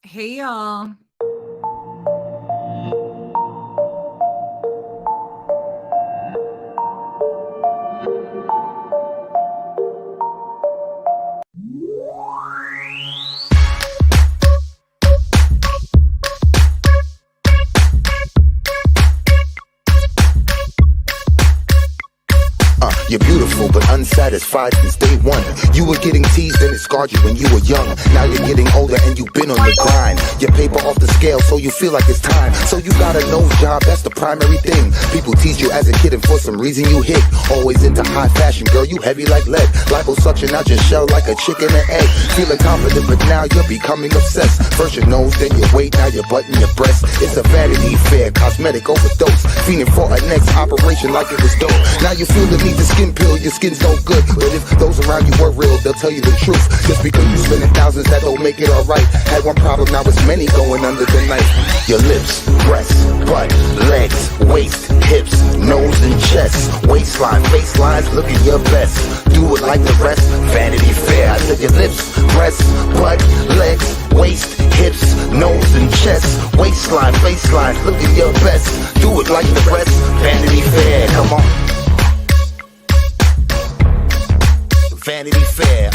Hey y'all. You're beautiful but unsatisfied since day one. You were getting teased and it scarred you when you were young. Now you're getting older and you've been on the grind. Your paper off the scale so you feel like it's time. So you got a nose job, that's the primary thing. People teased you as a kid and for some reason you hit. Always into high fashion, girl, you heavy like lead. Liposuction out your shell like a chicken and egg. Feeling confident but now you're becoming obsessed. First your nose, then your weight, now your butt and your breast. It's a vanity fair, cosmetic overdose. Fiending for a next operation like it was dope. Now you feel the need to skin pill, your skin's no good. But if those around you were real, they'll tell you the truth. Just because you spending thousands, that don't make it alright. Had one problem, now it's many going under the knife. Your lips, breasts, butt, legs, waist, hips, nose and chest, waistline, facelines, looking your best. Do it like the rest, Vanity Fair. I said your lips, breasts, butt, legs, waist, hips, nose and chest, waistline, facelines, looking your best. Do it like the rest, Vanity Fair. Come on. Vanity Fair,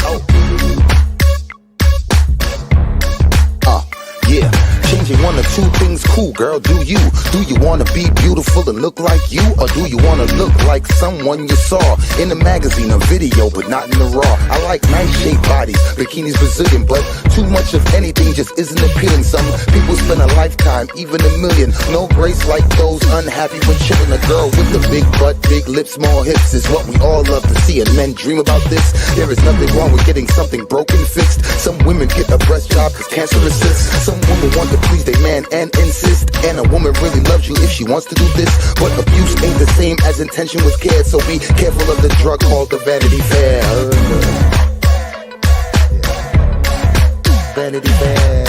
yeah. Changing one or two things, cool, girl, do you? Do you wanna be beautiful and look like you? Or do you wanna look like someone you saw in a magazine or video, but not in the raw? I like nice shaped bodies, bikinis Brazilian, but too much of anything just isn't appealing. Some people spend a lifetime, even a million. No grace like those unhappy with chilling. A girl with a big butt, big lips, small hips is what we all love to see, and men dream about this. There is nothing wrong with getting something broken fixed. Some women get a breast job cause cancer assists. Some women want to please their man and insist. And a woman really loves you if she wants to do this. But abuse ain't the same as intention was cared. So be careful of the drug called the Vanity Fair. Vanity Fair.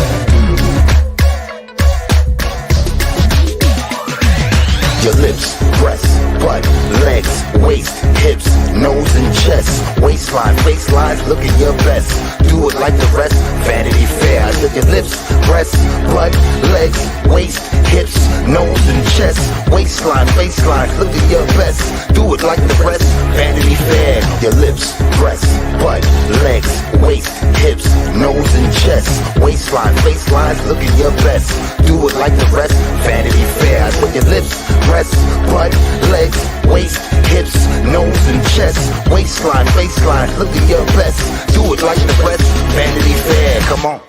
Your lips, breasts, butt, legs, waist, hips, nose and chest, waistline, facelines, looking your best. Do it like the rest, Vanity Fair. I said your lips, breasts, butt, legs, waist, hips, nose and chest, waistline, facelines, looking your best. Do it like the rest, Vanity Fair. Your lips, breasts, butt, legs, waist, hips, nose and chest, waistline, facelines, looking your best. Do it like the rest, Vanity Fair. I said your lips, breasts, butt, legs, waist, hips, nose and chest, waistline, faceline, look at your best. Do it like the rest, Vanity Fair. Come on.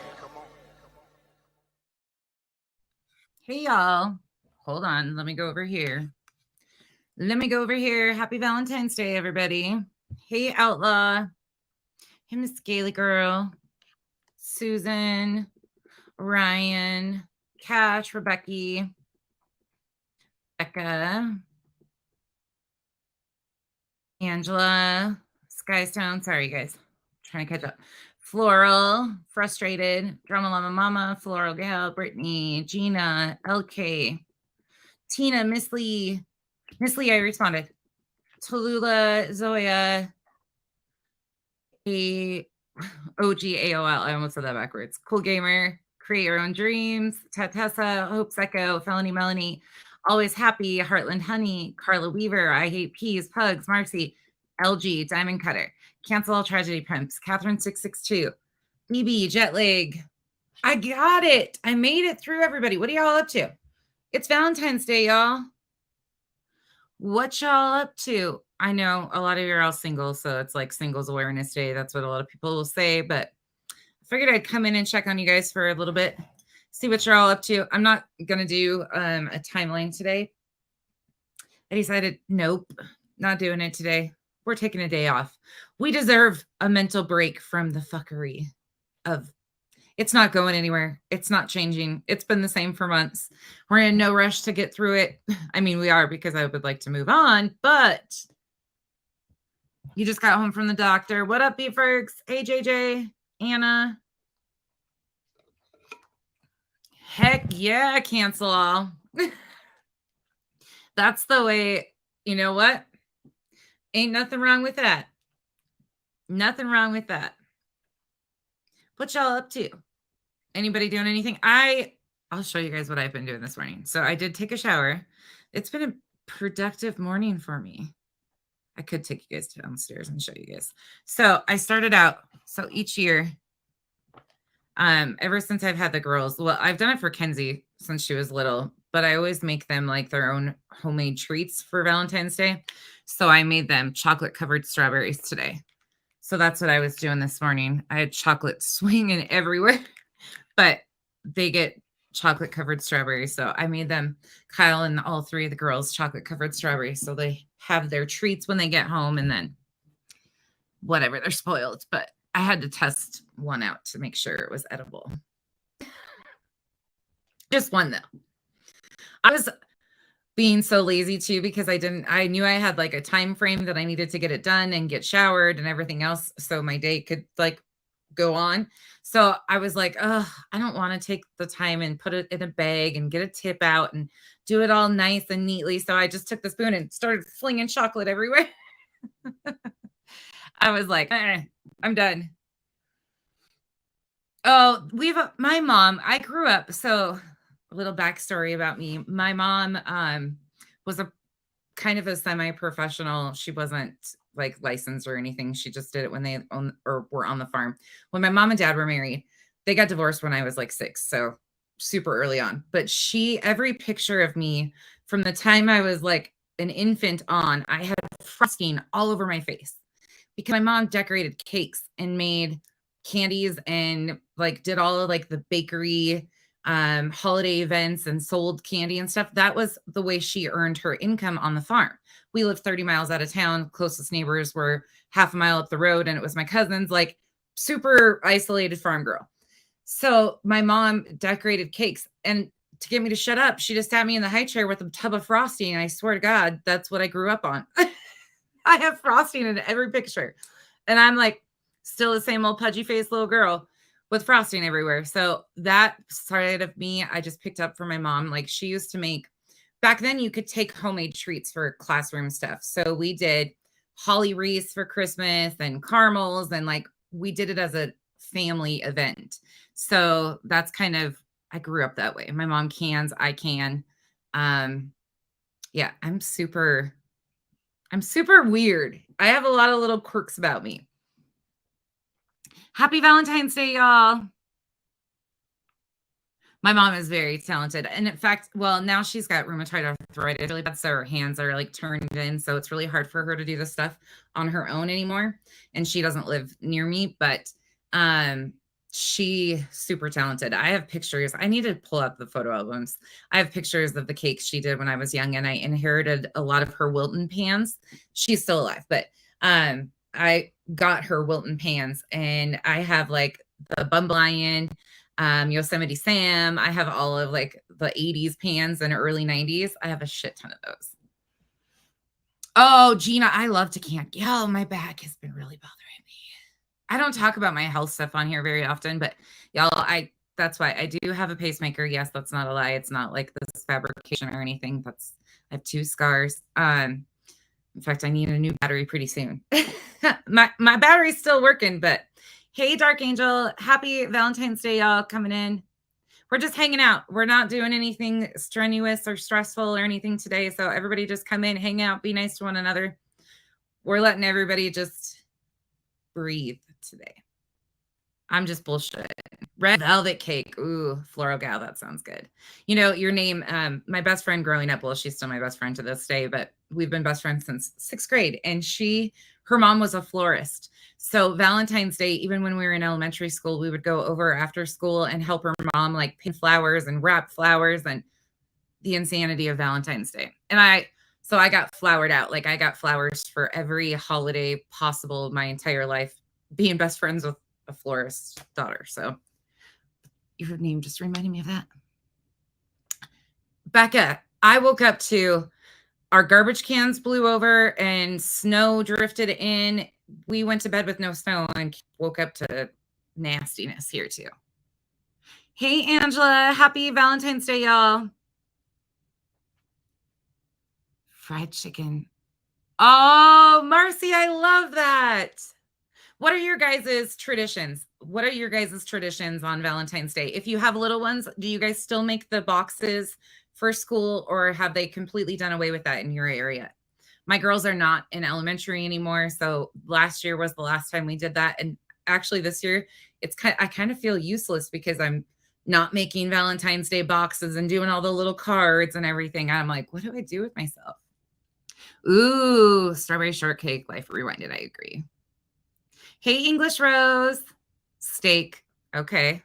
Hey y'all. Hold on. Let me go over here. Happy Valentine's Day, everybody. Hey Outlaw. Hey Miss Gaily Girl. Susan. Ryan. Cash. Rebecca. Becca. Angela. Skystone. Sorry, guys. Trying to catch up. Floral, Frustrated, Drama Llama Mama, Floral Gal, Brittany, Gina, LK, Tina, Miss Lee, I responded. Tallulah, Zoya, OG AOL, I almost said that backwards. Cool Gamer, Create Your Own Dreams, Tatessa, Hope Echo, Felony Melanie, Always Happy, Heartland Honey, Carla Weaver, I Hate Peas, Pugs, Marcy, LG, Diamond Cutter, Cancel All Tragedy Pimps, Catherine662, BB, Jetlag. I got it. I made it through, everybody. What are y'all up to? It's Valentine's Day, y'all. What y'all up to? I know a lot of you are all single, so it's like Singles Awareness Day. That's what a lot of people will say, but I figured I'd come in and check on you guys for a little bit, see what you're all up to. I'm not going to do a timeline today. I decided, nope, not doing it today. We're taking a day off. We deserve a mental break from the fuckery of it's not going anywhere. It's not changing. It's been the same for months. We're in no rush to get through it. I mean, we are because I would like to move on, but you just got home from the doctor. What up, B-Fergs? Hey, JJ, Anna. Heck yeah, cancel all. That's the way, you know what? Ain't nothing wrong with that. Nothing wrong with that. What y'all up to? Anybody doing anything? I'll show you guys what I've been doing this morning. So I did take a shower. It's been a productive morning for me. I could take you guys downstairs and show you guys. So I started out, so each year, ever since I've had the girls, well, I've done it for Kenzie since she was little, but I always make them like their own homemade treats for Valentine's Day. So I made them chocolate covered strawberries today. So that's what I was doing this morning. I had chocolate swinging everywhere, but they get chocolate covered strawberries. So I made them, Kyle and all three of the girls, chocolate covered strawberries. So they have their treats when they get home, and then whatever, they're spoiled. But I had to test one out to make sure it was edible. Just one though. I was being so lazy too because I knew I had like a time frame that I needed to get it done and get showered and everything else so my day could like go on. So I was like, oh, I don't want to take the time and put it in a bag and get a tip out and do it all nice and neatly. So I just took the spoon and started flinging chocolate everywhere. I was like, I'm done. Oh, my mom, I grew up, so a little backstory about me. My mom was a kind of a semi-professional. She wasn't like licensed or anything. She just did it when they own or were on the farm. When my mom and dad were married, they got divorced when I was like 6, so super early on. But every picture of me from the time I was like an infant on, I had frosting all over my face because my mom decorated cakes and made candies and like did all of like the bakery holiday events and sold candy and stuff. That was the way she earned her income on the farm. We lived 30 miles out of town. Closest neighbors were half a mile up the road, and it was my cousins, like super isolated farm girl. So my mom decorated cakes, and to get me to shut up, she just sat me in the high chair with a tub of frosting. And I swear to God, that's what I grew up on. I have frosting in every picture. And I'm like still the same old pudgy faced little girl with frosting everywhere. So that side of me, I just picked up from my mom. Like she used to make, back then you could take homemade treats for classroom stuff. So we did holly wreaths for Christmas and caramels, and like we did it as a family event. So that's kind of, I grew up that way. My mom cans, I can. Yeah, I'm super weird. I have a lot of little quirks about me. Happy Valentine's Day, y'all. My mom is very talented. And in fact, well, now she's got rheumatoid arthritis really bad, so her hands are like turned in. So it's really hard for her to do this stuff on her own anymore. And she doesn't live near me, but she super talented. I have pictures. I need to pull up the photo albums. I have pictures of the cakes she did when I was young, and I inherited a lot of her Wilton pans. She's still alive, but I got her Wilton pans, and I have like the Bumble Lion, Yosemite Sam. I have all of like the 80s pans and early 90s. I have a shit ton of those. Oh, Gina, I love to camp. Yeah, my back has been really bothering me. I don't talk about my health stuff on here very often, but y'all, that's why I do have a pacemaker. Yes, that's not a lie. It's not like this fabrication or anything. I have 2 scars. In fact, I need a new battery pretty soon. my battery's still working, but hey, Dark Angel, happy Valentine's Day, y'all coming in. We're just hanging out. We're not doing anything strenuous or stressful or anything today. So everybody just come in, hang out, be nice to one another. We're letting everybody just breathe today. I'm just bullshit. Red velvet cake. Ooh, floral gal. That sounds good. You know, your name, my best friend growing up, well, she's still my best friend to this day, but we've been best friends since 6th grade. And her mom was a florist. So Valentine's Day, even when we were in elementary school, we would go over after school and help her mom like pin flowers and wrap flowers, and the insanity of Valentine's Day. And I got flowered out. Like I got flowers for every holiday possible my entire life, being best friends with a florist's daughter. So your name just reminded me of that. Becca, I woke up to our garbage cans blew over and snow drifted in. We went to bed with no snow and woke up to nastiness here too. Hey, Angela, happy Valentine's Day, y'all. Fried chicken. Oh, Marcy, I love that. What are your guys' traditions? what are your guys' traditions on Valentine's Day? If you have little ones, do you guys still make the boxes for school, or have they completely done away with that in your area? My girls are not in elementary anymore, so last year was the last time we did that, and actually this year I kind of feel useless because I'm not making Valentine's Day boxes and doing all the little cards and everything. I'm like, what do I do with myself? Ooh, strawberry shortcake, life rewinded. I agree. Hey, English Rose. Steak. Okay.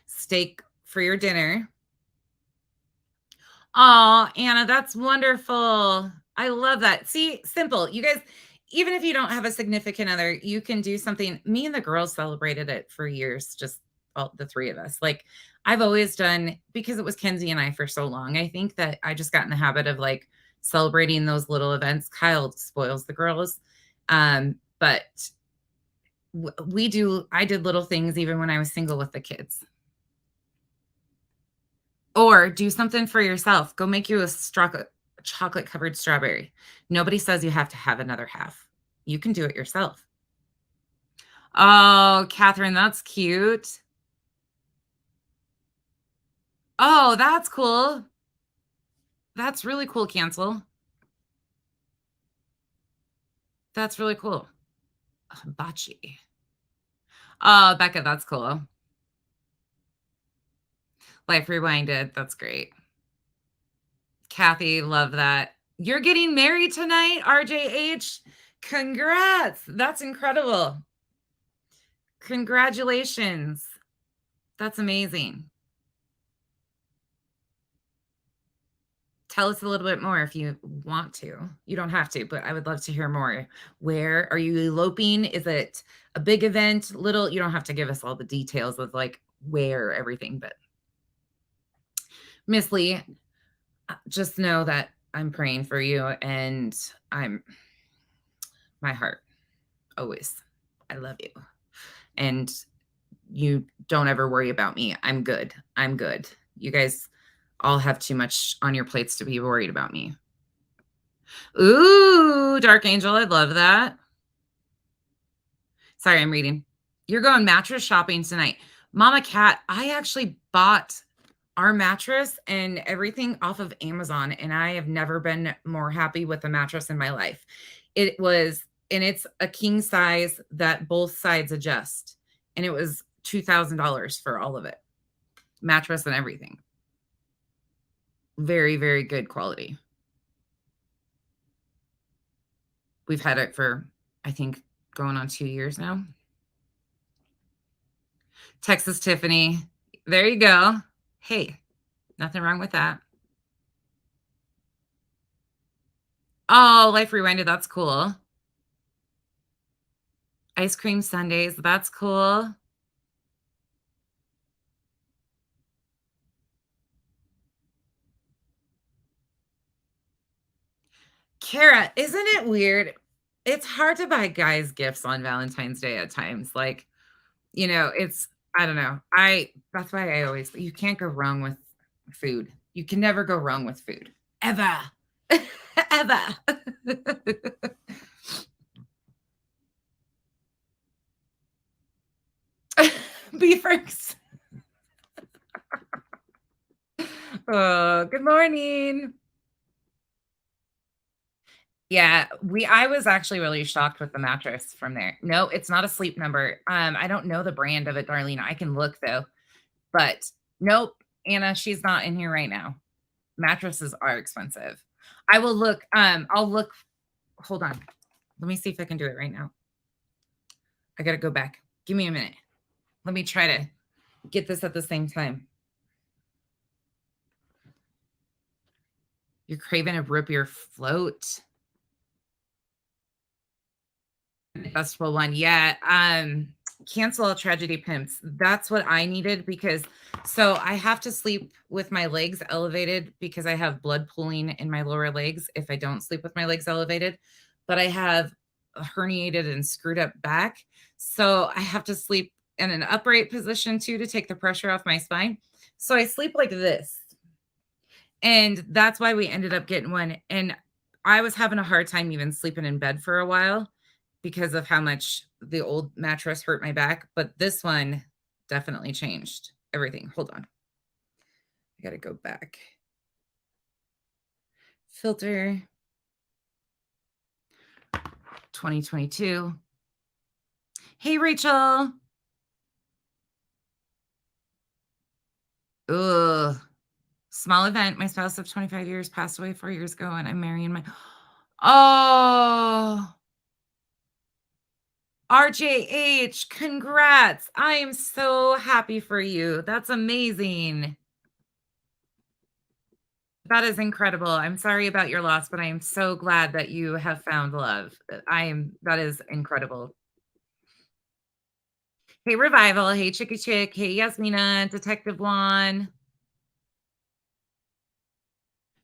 Steak for your dinner. Oh, Anna, that's wonderful. I love that. See, simple. You guys, even if you don't have a significant other, you can do something. Me and the girls celebrated it for years, just all the three of us. Like I've always done, because it was Kenzie and I for so long. I think that I just got in the habit of like celebrating those little events. Kyle spoils the girls. But I did little things even when I was single with the kids. Or do something for yourself. Go make you a chocolate covered strawberry. Nobody says you have to have another half. You can do it yourself. Oh, Catherine, that's cute. Oh, that's cool. That's really cool, Cancel. That's really cool. Hibachi. Oh, Becca, that's cool. Life Rewinded. That's great. Kathy, love that. You're getting married tonight, RJH. Congrats. That's incredible. Congratulations. That's amazing. Tell us a little bit more if you want to. You don't have to, but I would love to hear more. Where are you eloping? Is it a big event? Little? You don't have to give us all the details of like where everything, but Miss Lee, just know that I'm praying for you, and my heart always. I love you. And you don't ever worry about me. I'm good. I'm good. You guys all have too much on your plates to be worried about me. Ooh, Dark Angel, I love that. Sorry, I'm reading. You're going mattress shopping tonight. Mama Cat, I actually bought our mattress and everything off of Amazon, and I have never been more happy with a mattress in my life. And it's a king size that both sides adjust, and it was $2,000 for all of it, mattress and everything. Very, very good quality. We've had it for, I think, going on 2 years now. Texas Tiffany. There you go. Hey, nothing wrong with that. Oh, Life Rewinded. That's cool. Ice cream sundaes. That's cool. Kara, isn't it weird? It's hard to buy guys gifts on Valentine's Day at times. Like, I don't know. That's why I always, you can't go wrong with food. You can never go wrong with food. Ever. Ever. Beefers. Oh, good morning. Yeah, I was actually really shocked with the mattress from there. No, it's not a Sleep Number. I don't know the brand of it, Darlene. I can look though. But nope, Anna, she's not in here right now. Mattresses are expensive. I will look. I'll look. Hold on. Let me see if I can do it right now. I got to go back. Give me a minute. Let me try to get this at the same time. You're craving a root beer float. Festival one. Yeah. Cancel all tragedy pimps. That's what I needed, because so I have to sleep with my legs elevated because I have blood pooling in my lower legs if I don't sleep with my legs elevated. But I have a herniated and screwed up back. So I have to sleep in an upright position too to take the pressure off my spine. So I sleep like this. And that's why we ended up getting one. And I was having a hard time even sleeping in bed for a while. because of how much the old mattress hurt my back, but this one definitely changed everything. Hold on. I gotta go back. Filter. 2022. Hey, Rachel. Ugh. Small event. My spouse of 25 years passed away 4 years ago, and I'm marrying my. Oh, RJH, congrats. I am so happy for you. That's amazing. That is incredible. I'm sorry about your loss, but I am so glad that you have found love. That is incredible. Hey, Revival. Hey, Chicky Chick. Hey, Yasmina, Detective Juan.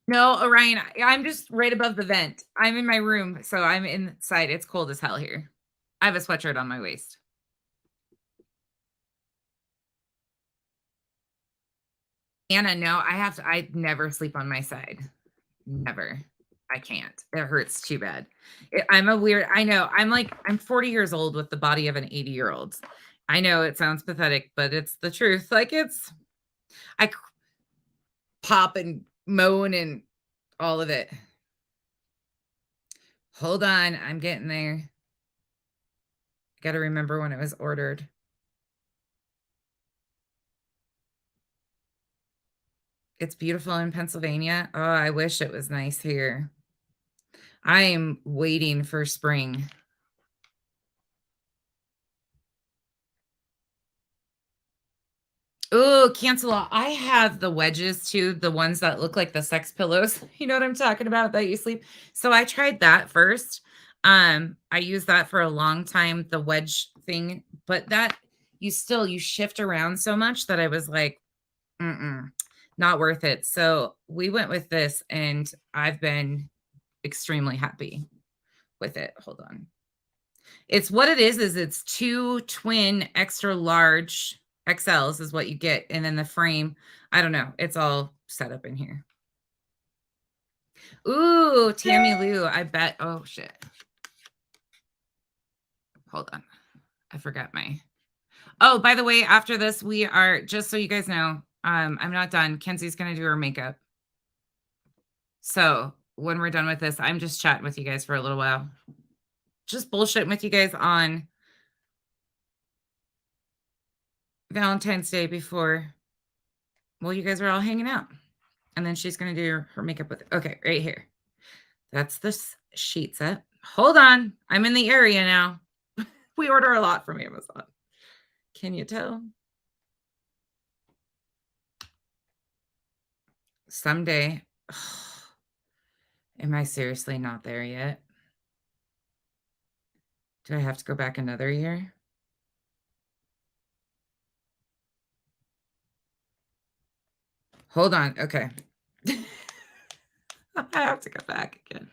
No, Orion, I'm just right above the vent. I'm in my room, so I'm inside. It's cold as hell here. I have a sweatshirt on my waist. Anna, no, I never sleep on my side. Never. I can't. It hurts too bad. I know. I'm 40 years old with the body of an 80-year-old. I know it sounds pathetic, but it's the truth. I pop and moan and all of it. Hold on. I'm getting there. I got to remember when it was ordered. It's beautiful in Pennsylvania. Oh, I wish it was nice here. I am waiting for spring. Oh, cancel all. I have the wedges too, the ones that look like the sex pillows. You know what I'm talking about, that you sleep. So I tried that first. I used that for a long time, the wedge thing, but that you shift around so much that I was like, not worth it. So we went with this, and I've been extremely happy with it. Hold on. It's what it is it's 2 twin extra large XLs is what you get. And then the frame, I don't know. It's all set up in here. Ooh, Tammy Lou, I bet. Oh, shit. Hold on. I forgot my. Oh, by the way, after this, we are, just so you guys know, I'm not done. Kenzie's going to do her makeup. So when we're done with this, I'm just chatting with you guys for a little while. Just bullshitting with you guys on Valentine's Day before, well, you guys are all hanging out. And then she's going to do her makeup with it. Okay, right here. That's the sheet set. Hold on. I'm in the area now. We order a lot from Amazon. Can you tell? Someday. Am I seriously not there yet? Do I have to go back another year? Hold on. Okay. I have to go back again.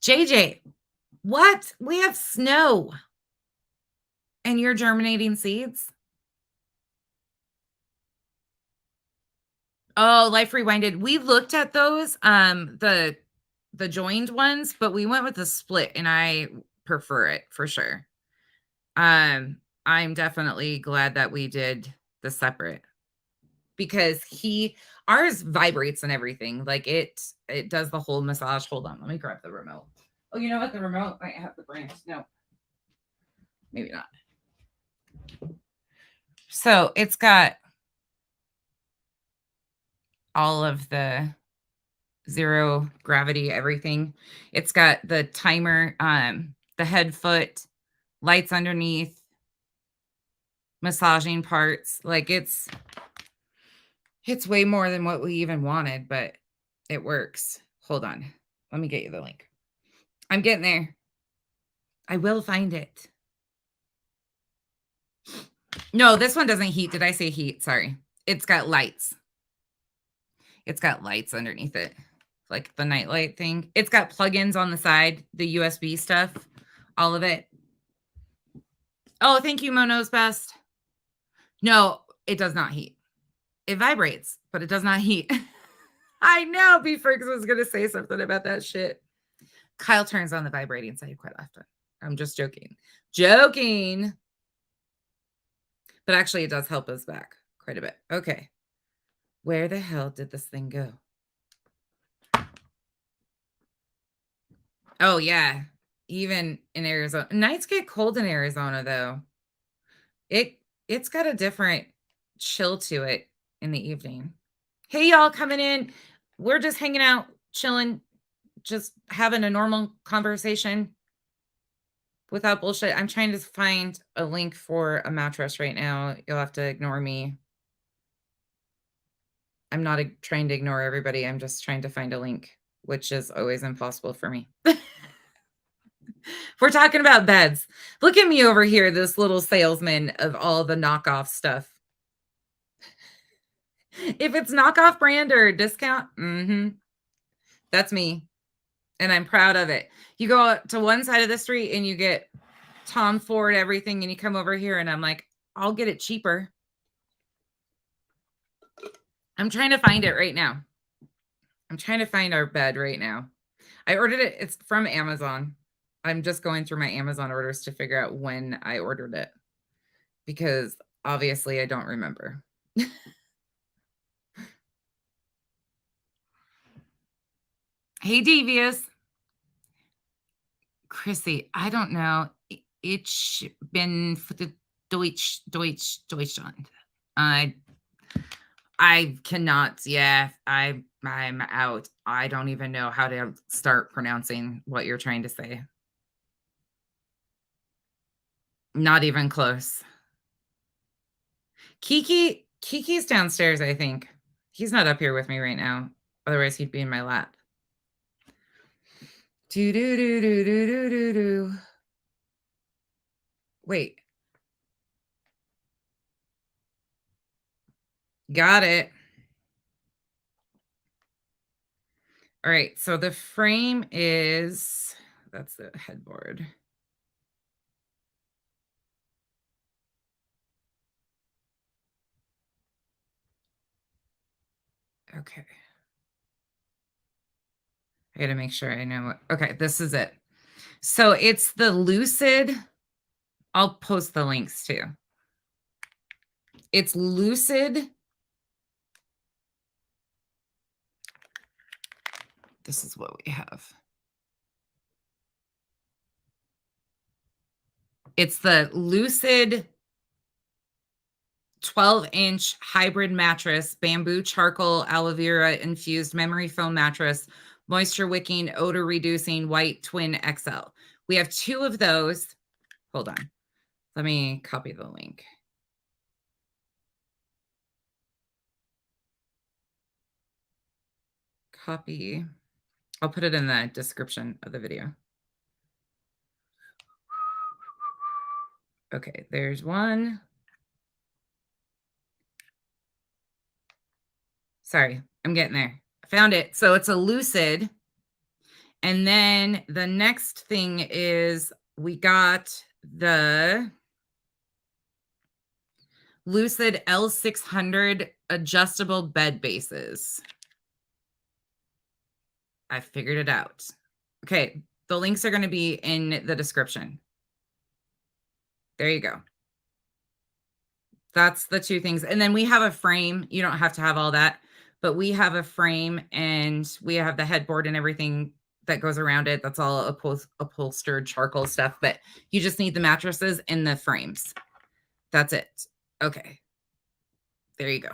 JJ, what? We have snow. And you're germinating seeds? Oh, Life Rewinded. We looked at those, the joined ones, but we went with the split, and I prefer it for sure. I'm definitely glad that we did the separate, because ours vibrates and everything. Like it does the whole massage. Hold on, let me grab the remote. Oh, you know what? The remote might have the brand. No, maybe not. So it's got all of the zero gravity, everything. It's got the timer, the head foot, lights underneath, massaging parts. Like it's way more than what we even wanted, but it works. Hold on. Let me get you the link. I'm getting there. I will find it. No, this one doesn't heat. Did I say heat? Sorry. It's got lights. It's got lights underneath it, like the nightlight thing. It's got plugins on the side, the USB stuff, all of it. Oh, thank you, Mono's Best. No, it does not heat. It vibrates, but it does not heat. I know B Fergs was going to say something about that shit. Kyle turns on the vibrating side quite often. I'm just joking. Joking. But actually, it does help us back quite a bit. Okay. Where the hell did this thing go? Oh, yeah. Even in Arizona. Nights get cold in Arizona, though. It's got a different chill to it in the evening. Hey, y'all coming in. We're just hanging out, chilling, just having a normal conversation without bullshit. I'm trying to find a link for a mattress right now. You'll have to ignore me. I'm not trying to ignore everybody. I'm just trying to find a link, which is always impossible for me. We're talking about beds. Look at me over here, this little salesman of all the knockoff stuff. If it's knockoff brand or discount, that's me. And I'm proud of it. You go to one side of the street and you get Tom Ford everything, and you come over here and I'm like, I'll get it cheaper. I'm trying to find it right now. I'm trying to find our bed right now. I ordered it. It's from Amazon. I'm just going through my Amazon orders to figure out when I ordered it, because obviously I don't remember. Hey, Devious. Chrissy, I don't know. Ich bin für die Deutschland. I cannot. Yeah, I'm out. I don't even know how to start pronouncing what you're trying to say. Not even close. Kiki's downstairs, I think. He's not up here with me right now. Otherwise, he'd be in my lap. Do. Wait. Got it. All right. So the frame is, that's the headboard. Okay. I got to make sure I know what. Okay. This is it. So it's the Lucid. I'll post the links too. It's Lucid. This is what we have. It's the Lucid 12-inch hybrid mattress, bamboo charcoal aloe vera infused memory foam mattress, moisture wicking, odor reducing, white twin XL. We have 2 of those. Hold on. Let me copy the link. Copy. I'll put it in the description of the video. Okay, there's one. Sorry, I'm getting there. I found it. So it's a Lucid. And then the next thing is we got the Lucid L600 adjustable bed bases. I figured it out. Okay, the links are going to be in the description. There you go. That's the 2 things. And then we have a frame. You don't have to have all that, but we have a frame and we have the headboard and everything that goes around it. That's all upholstered charcoal stuff, but you just need the mattresses and the frames. That's it. Okay. There you go.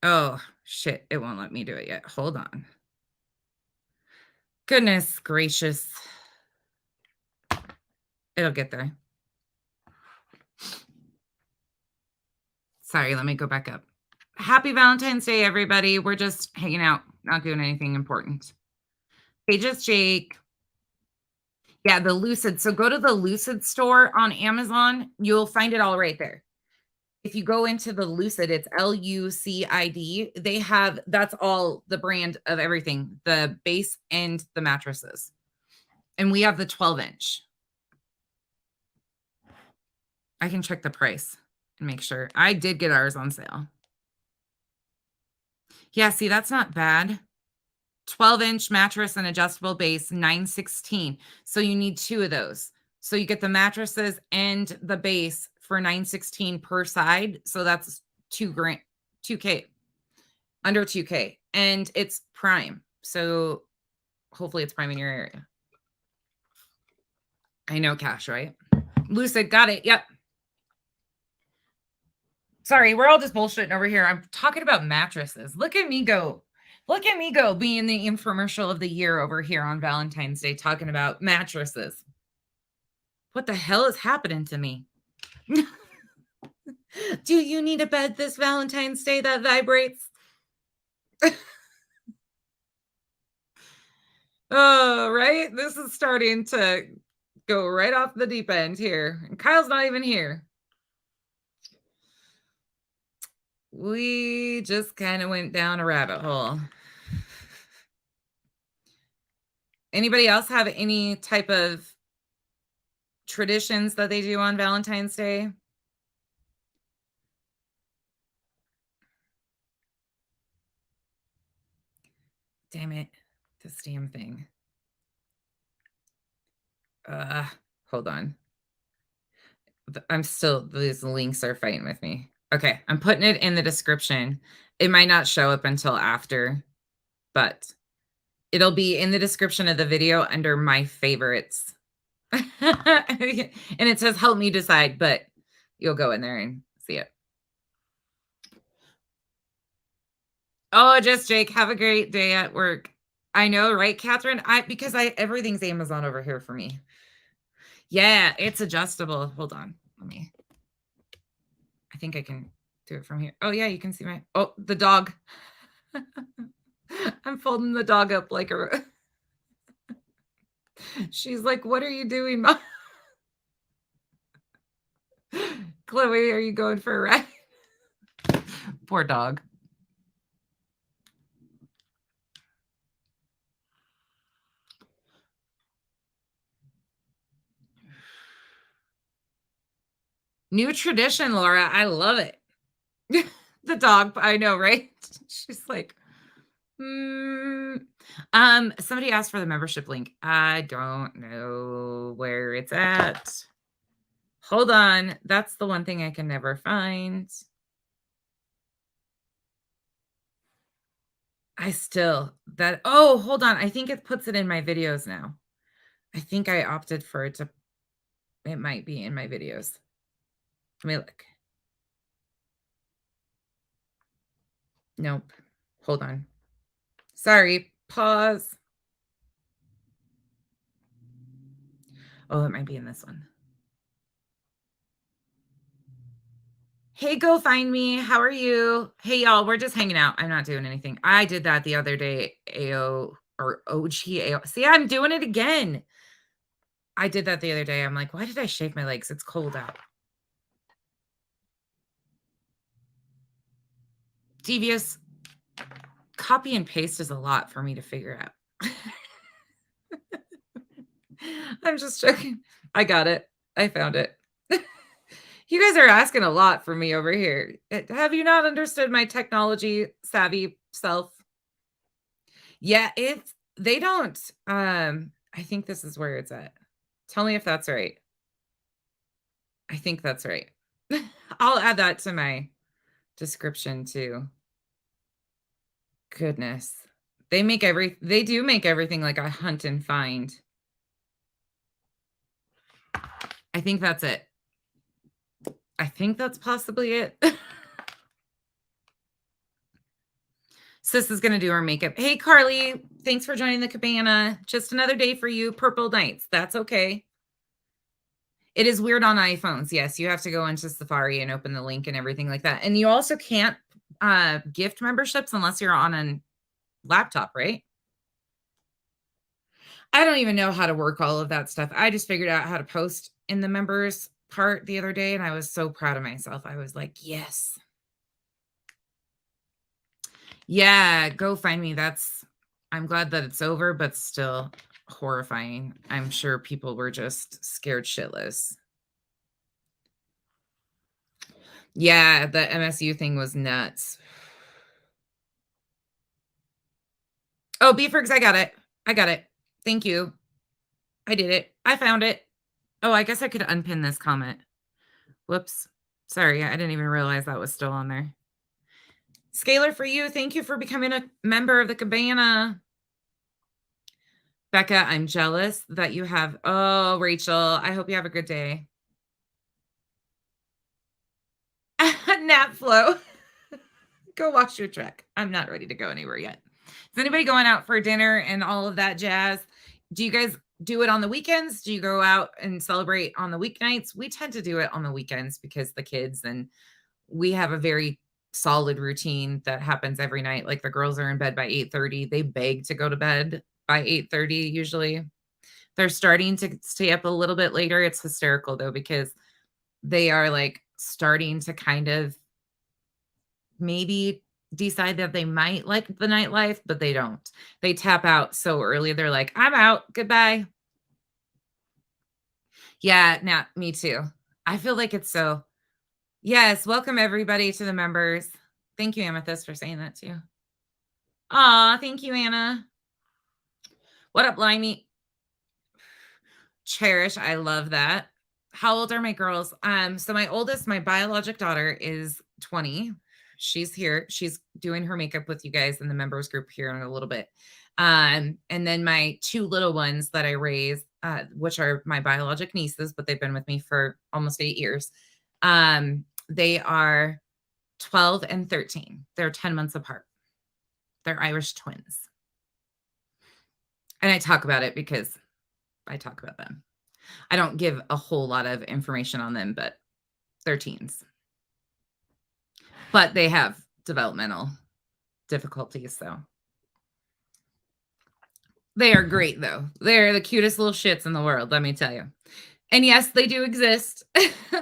Oh, shit. It won't let me do it yet. Hold on. Goodness gracious. It'll get there. Sorry, let me go back up. Happy Valentine's Day, everybody. We're just hanging out, not doing anything important. Hey, just Jake. Yeah, the Lucid. So go to the Lucid store on Amazon. You'll find it all right there. If you go into the Lucid, it's LUCID. They have, that's all the brand of everything, the base and the mattresses. And we have the 12-inch. I can check the price and make sure. I did get ours on sale. Yeah, see, that's not bad. 12-inch mattress and adjustable base, $916. So you need 2 of those. So you get the mattresses and the base for $916 per side. So that's $2K, under $2K. And it's prime. So hopefully it's prime in your area. I know cash, right? Lucid, got it. Yep. Sorry, we're all just bullshitting over here. I'm talking about mattresses. Look at me go. Look at me go being the infomercial of the year over here on Valentine's Day talking about mattresses. What the hell is happening to me? Do you need a bed this Valentine's Day that vibrates? Oh, right? This is starting to go right off the deep end here. And Kyle's not even here. We just kind of went down a rabbit hole. Anybody else have any type of traditions that they do on Valentine's Day? Damn it. This damn thing. Hold on. I'm still, these links are fighting with me. Okay, I'm putting it in the description. It might not show up until after, but it'll be in the description of the video under my favorites. And it says help me decide, but you'll go in there and see it. Oh, just Jake, have a great day at work. I know, right, Catherine? Because everything's Amazon over here for me. Yeah, it's adjustable. Hold on. I think I can do it from here. Oh, yeah, you can see the dog. I'm folding the dog up like a... She's like, what are you doing, Mom? Chloe, are you going for a ride? Poor dog. New tradition, Laura. I love it. The dog, I know, right? She's like, somebody asked for the membership link. I don't know where it's at. Hold on. That's the one thing I can never find. Oh, hold on. I think it puts it in my videos now. I think I opted for it it might be in my videos. Let me look. Nope. Hold on. Sorry. Pause. Oh, it might be in this one. Hey, Go Find Me. How are you? Hey, y'all. We're just hanging out. I'm not doing anything. I did that the other day. OG. See, I'm doing it again. I did that the other day. I'm like, why did I shave my legs? It's cold out. Devious. Copy and paste is a lot for me to figure out. I'm just joking. I got it. I found it. You guys are asking a lot for me over here. Have you not understood my technology savvy self? Yeah, they don't. I think this is where it's at. Tell me if that's right. I think that's right. I'll add that to my description too. Goodness. They do make everything like a hunt and find. I think that's it. I think that's possibly it. Sis is going to do her makeup. Hey, Carly, thanks for joining the cabana. Just another day for you. Purple Nights. That's okay. It is weird on iPhones. Yes, you have to go into Safari and open the link and everything like that. And you also can't gift memberships unless you're on a laptop, right? I don't even know how to work all of that stuff. I just figured out how to post in the members part the other day, and I was so proud of myself. I was like, yes. Yeah, Go Find Me. I'm glad that it's over, but still horrifying. I'm sure people were just scared shitless. Yeah, the MSU thing was nuts. Oh, Beefrix, I got it. I got it. Thank you. I did it. I found it. Oh, I guess I could unpin this comment. Whoops. Sorry, I didn't even realize that was still on there. Scalar, for you, thank you for becoming a member of the Cabana. Becca, I'm jealous that you have. Oh, Rachel, I hope you have a good day. Nap flow. Go wash your truck. I'm not ready to go anywhere yet. Is anybody going out for dinner and all of that jazz? Do you guys do it on the weekends? Do you go out and celebrate on the weeknights? We tend to do it on the weekends because the kids, and we have a very solid routine that happens every night. Like the girls are in bed by 8:30. They beg to go to bed by 8:30 usually. They're starting to stay up a little bit later. It's hysterical though because they are like starting to kind of maybe decide that they might like the nightlife, but they don't. They tap out so early. They're like, "I'm out. Goodbye." Yeah, nah, me too. I feel like it's so. Yes, welcome everybody to the members. Thank you, Amethyst, for saying that too. Aw, thank you, Anna. What up, Limey? Cherish, I love that. How old are my girls? So my oldest, my biologic daughter, is 20. She's here. She's doing her makeup with you guys in the members group here in a little bit. And then my two little ones that I raised, which are my biologic nieces, but they've been with me for almost 8 years. They are 12 and 13. They're 10 months apart. They're Irish twins. And I talk about it because I talk about them. I don't give a whole lot of information on them, but they're teens. But they have developmental difficulties, so. They are great, though. They're the cutest little shits in the world, let me tell you. And yes, they do exist.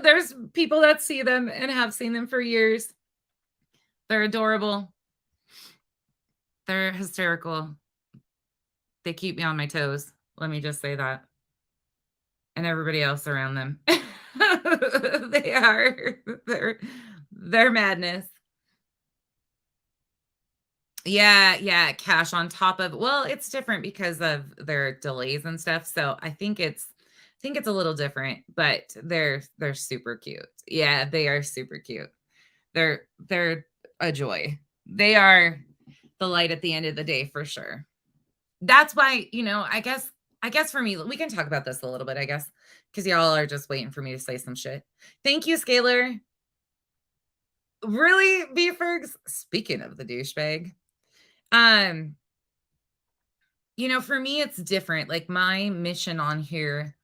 There's people that see them and have seen them for years. They're adorable. They're hysterical. They keep me on my toes. Let me just say that. And everybody else around them. They are. They're madness. Yeah, cash on top of. Well, it's different because of their delays and stuff. So I think it's a little different, but they're super cute. Yeah, they are super cute. They're a joy. They are the light at the end of the day for sure. That's why, I guess for me, we can talk about this a little bit, I guess, because y'all are just waiting for me to say some shit. Thank you, Scalar. Really, Beefergs? Speaking of the douchebag, for me, it's different. Like my mission on here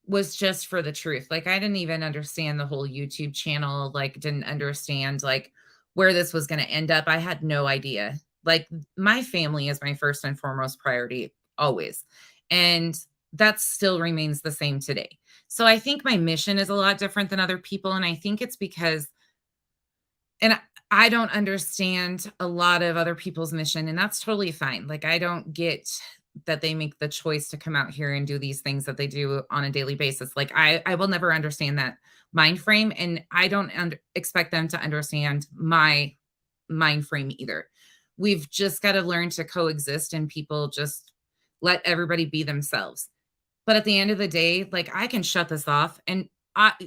was just for the truth. Like I didn't even understand the whole YouTube channel, like didn't understand like where this was going to end up. I had no idea. Like my family is my first and foremost priority always. And that still remains the same today. So I think my mission is a lot different than other people, and I think it's because and I don't understand a lot of other people's mission, and that's totally fine. Like I don't get that they make the choice to come out here and do these things that they do on a daily basis. Like I will never understand that mind frame, and I don't expect them to understand my mind frame either. We've just got to learn to coexist, and people just let everybody be themselves. But at the end of the day, like I can shut this off, and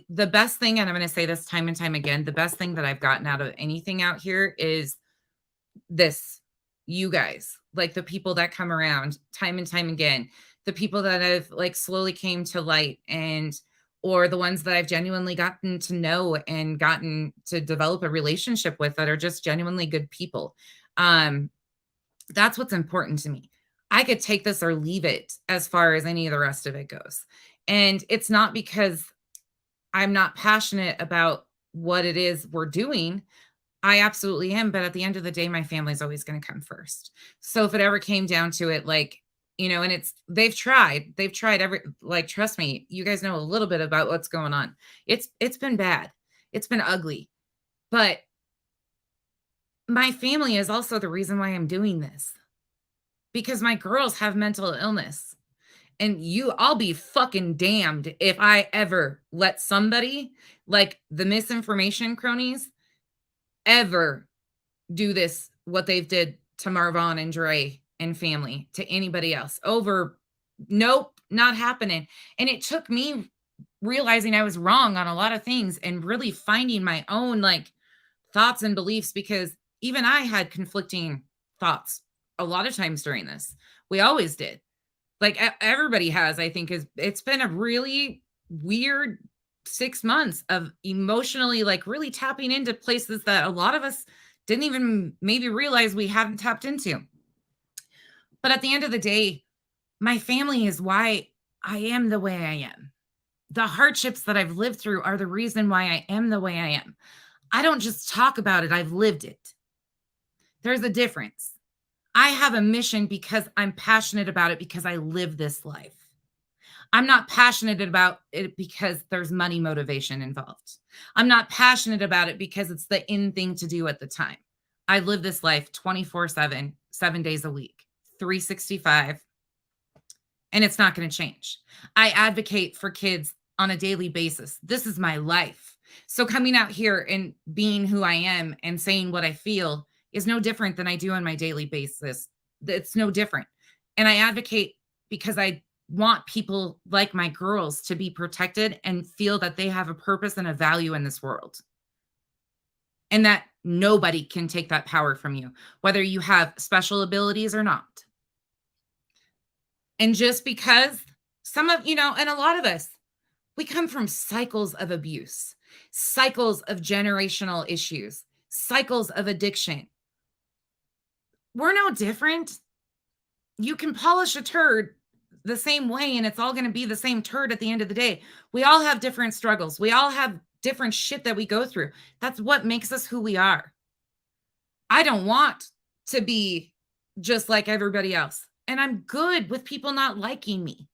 the best thing, and I'm going to say this time and time again, the best thing that I've gotten out of anything out here is this, you guys, like the people that come around time and time again, the people that have like slowly came to light, and or the ones that I've genuinely gotten to know and gotten to develop a relationship with that are just genuinely good people. That's what's important to me. I could take this or leave it as far as any of the rest of it goes. And it's not because I'm not passionate about what it is we're doing. I absolutely am. But at the end of the day, my family's always going to come first. So if it ever came down to it, like, and they've tried like, trust me, you guys know a little bit about what's going on. It's been bad. It's been ugly, but my family is also the reason why I'm doing this, because my girls have mental illness. And I'll be fucking damned if I ever let somebody like the misinformation cronies ever do this, what they've did to Marvon and Dre and family to anybody else over, nope, not happening. And it took me realizing I was wrong on a lot of things and really finding my own like thoughts and beliefs, because even I had conflicting thoughts a lot of times during this. We always did. Like everybody has, I think, is it's been a really weird 6 months of emotionally like really tapping into places that a lot of us didn't even maybe realize we hadn't tapped into. But at the end of the day, my family is why I am the way I am. The hardships that I've lived through are the reason why I am the way I am. I don't just talk about it, I've lived it. There's a difference. I have a mission because I'm passionate about it because I live this life. I'm not passionate about it because there's money motivation involved. I'm not passionate about it because it's the in thing to do at the time. I live this life 24/7, 7 days a week, 365, and it's not going to change. I advocate for kids on a daily basis. This is my life. So coming out here and being who I am and saying what I feel is no different than I do on my daily basis. It's no different. And I advocate because I want people like my girls to be protected and feel that they have a purpose and a value in this world. And that nobody can take that power from you, whether you have special abilities or not. And just because some of, and a lot of us, we come from cycles of abuse, cycles of generational issues, cycles of addiction. We're no different. You can polish a turd the same way and it's all going to be the same turd at the end of the day. We all have different struggles. We all have different shit that we go through. That's what makes us who we are. I don't want to be just like everybody else. And I'm good with people not liking me,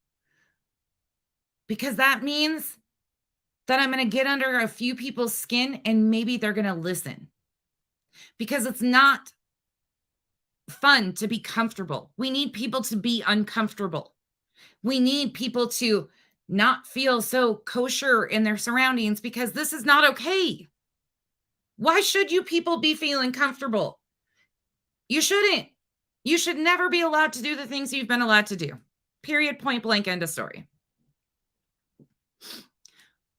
because that means that I'm going to get under a few people's skin and maybe they're going to listen, because it's not fun to be comfortable. We need people to be uncomfortable. We need people to not feel so kosher in their surroundings, because this is not okay. Why should you people be feeling comfortable? You shouldn't. You should never be allowed to do the things you've been allowed to do. Period, point blank, end of story.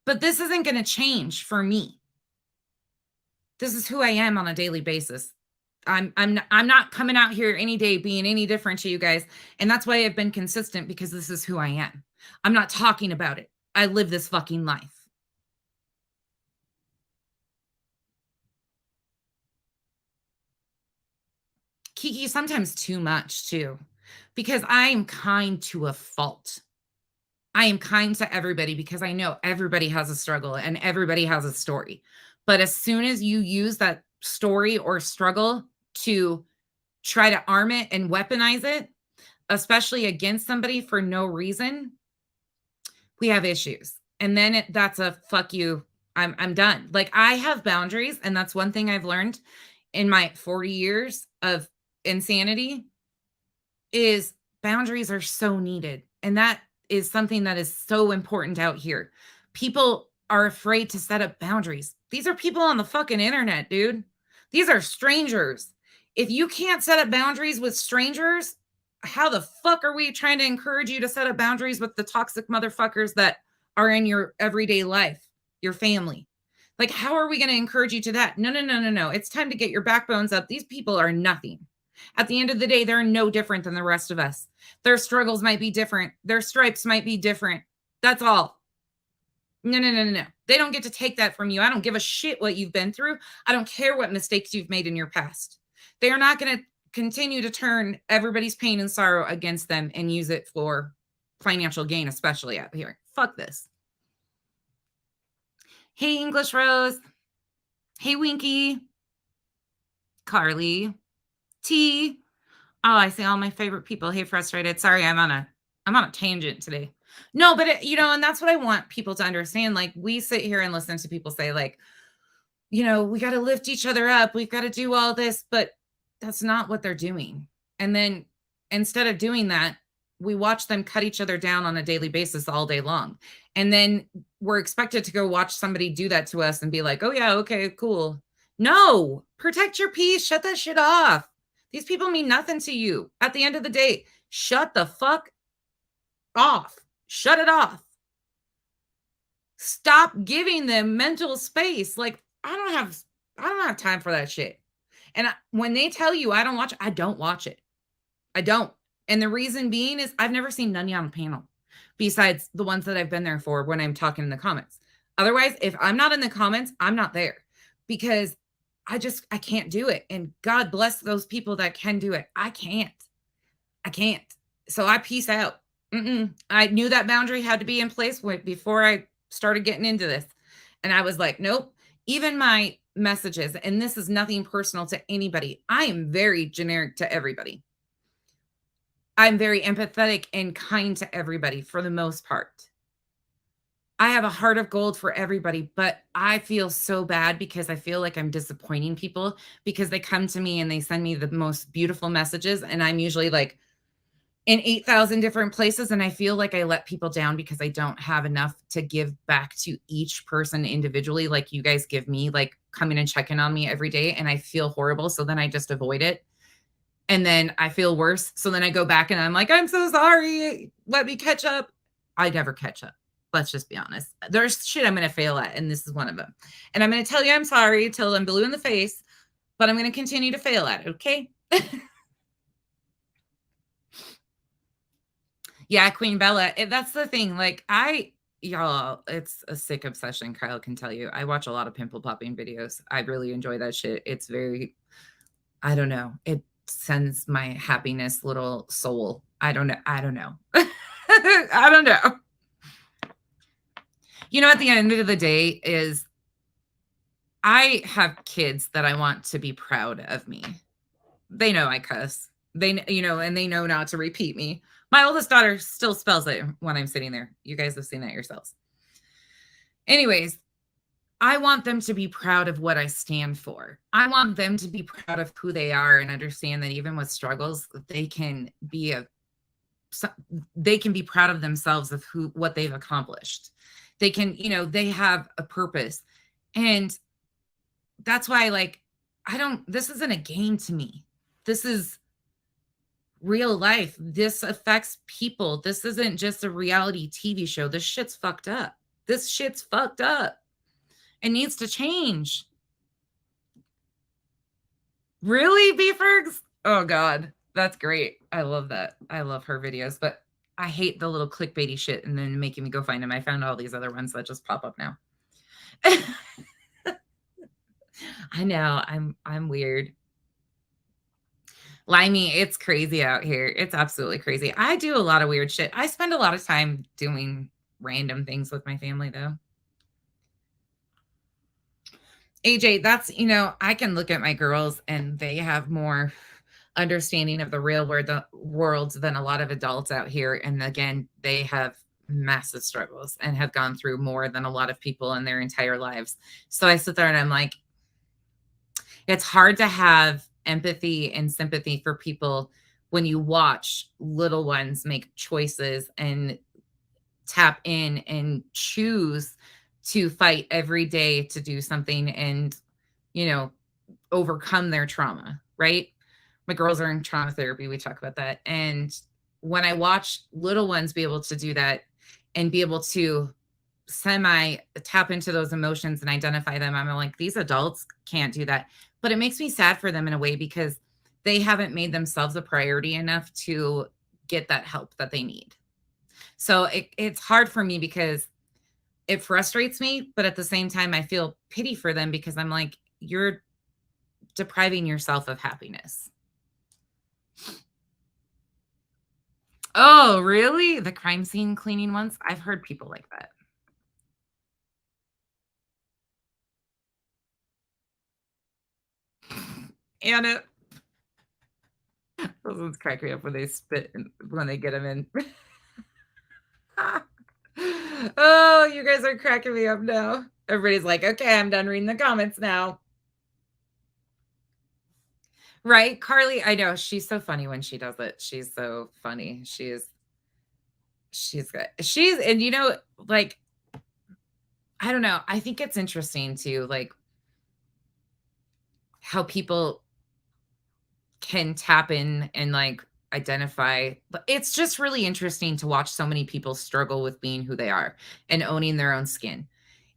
But this isn't going to change for me. This is who I am on a daily basis. I'm not coming out here any day being any different to you guys. And that's why I've been consistent, because this is who I am. I'm not talking about it. I live this fucking life. Kiki, sometimes too much too, because I am kind to a fault. I am kind to everybody because I know everybody has a struggle and everybody has a story. But as soon as you use that story or struggle to try to arm it and weaponize it, especially against somebody for no reason, we have issues. And then that's a fuck you. I'm done. Like, I have boundaries, and that's one thing I've learned in my 40 years of insanity is boundaries are so needed. And that is something that is so important out here. People are afraid to set up boundaries. These are people on the fucking internet, dude. These are strangers. If you can't set up boundaries with strangers, how the fuck are we trying to encourage you to set up boundaries with the toxic motherfuckers that are in your everyday life, your family? Like, how are we going to encourage you to that? No. It's time to get your backbones up. These people are nothing. At the end of the day, they're no different than the rest of us. Their struggles might be different. Their stripes might be different. That's all. No. They don't get to take that from you. I don't give a shit what you've been through. I don't care what mistakes you've made in your past. They are not going to continue to turn everybody's pain and sorrow against them and use it for financial gain, especially out here. Fuck this. Hey, English Rose. Hey, Winky. Carly. T. Oh, I see all my favorite people. Hey, Frustrated. Sorry, I'm on a tangent today. No, but and that's what I want people to understand. Like, we sit here and listen to people say, like, we got to lift each other up. We've got to do all this, but that's not what they're doing. And then instead of doing that, we watch them cut each other down on a daily basis all day long. And then we're expected to go watch somebody do that to us and be like, oh yeah, okay, cool. No, protect your peace. Shut that shit off. These people mean nothing to you. At the end of the day, shut the fuck off. Shut it off. Stop giving them mental space. Like, I don't have time for that shit. And when they tell you I don't watch it, I don't watch it. I don't. And the reason being is I've never seen Nunya on the panel besides the ones that I've been there for when I'm talking in the comments. Otherwise, if I'm not in the comments, I'm not there because I can't do it. And God bless those people that can do it. I can't. I can't. So I peace out. I knew that boundary had to be in place before I started getting into this. And I was like, nope. Even my messages, and this is nothing personal to anybody. I am very generic to everybody. I'm very empathetic and kind to everybody for the most part. I have a heart of gold for everybody, but I feel so bad because I feel like I'm disappointing people because they come to me and they send me the most beautiful messages. And I'm usually like in 8,000 different places. And I feel like I let people down because I don't have enough to give back to each person individually. Like you guys give me, like coming and checking on me every day. And I feel horrible. So then I just avoid it. And then I feel worse. So then I go back and I'm like, I'm so sorry. Let me catch up. I never catch up. Let's just be honest. There's shit I'm going to fail at, and this is one of them. And I'm going to tell you I'm sorry till I'm blue in the face, but I'm going to continue to fail at it, okay? Yeah, Queen Bella. That's the thing. Like, y'all, it's a sick obsession. Kyle can tell you. I watch a lot of pimple popping videos. I really enjoy that shit. It's very, I don't know. It sends my happiness little soul. I don't know. I don't know. I don't know. You know, at the end of the day is I have kids that I want to be proud of me. They know I cuss. They, and they know not to repeat me. My oldest daughter still spells it when I'm sitting there. You guys have seen that yourselves. Anyways, I want them to be proud of what I stand for. I want them to be proud of who they are and understand that even with struggles, they can be proud of themselves of what they've accomplished. They can, they have a purpose. And that's why, like, this isn't a game to me. This is real life. This affects people. This isn't just a reality TV show. This shit's fucked up. This shit's fucked up. It needs to change. Really, B-Fergs? Oh, God. That's great. I love that. I love her videos, but I hate the little clickbaity shit and then making me go find them. I found all these other ones that just pop up now. I know. I'm weird. Limey, it's crazy out here. It's absolutely crazy. I do a lot of weird shit. I spend a lot of time doing random things with my family, though. AJ, that's, I can look at my girls and they have more understanding of the real world than a lot of adults out here. And again, they have massive struggles and have gone through more than a lot of people in their entire lives. So I sit there and I'm like, it's hard to have empathy and sympathy for people when you watch little ones make choices and tap in and choose to fight every day to do something and, overcome their trauma, right? My girls are in trauma therapy. We talk about that. And when I watch little ones be able to do that and be able to semi tap into those emotions and identify them, I'm like, these adults can't do that. But it makes me sad for them in a way because they haven't made themselves a priority enough to get that help that they need. So it's hard for me because it frustrates me, but at the same time, I feel pity for them because I'm like, you're depriving yourself of happiness. Oh, really? The crime scene cleaning ones? I've heard people like that. Anna. Those ones crack me up when they spit when they get them in. Oh, you guys are cracking me up now. Everybody's like, okay, I'm done reading the comments now. Right? Carly, I know. She's so funny when she does it. She's so funny. She's good. And like, I don't know. I think it's interesting too, like how people can tap in and like identify. But it's just really interesting to watch so many people struggle with being who they are and owning their own skin.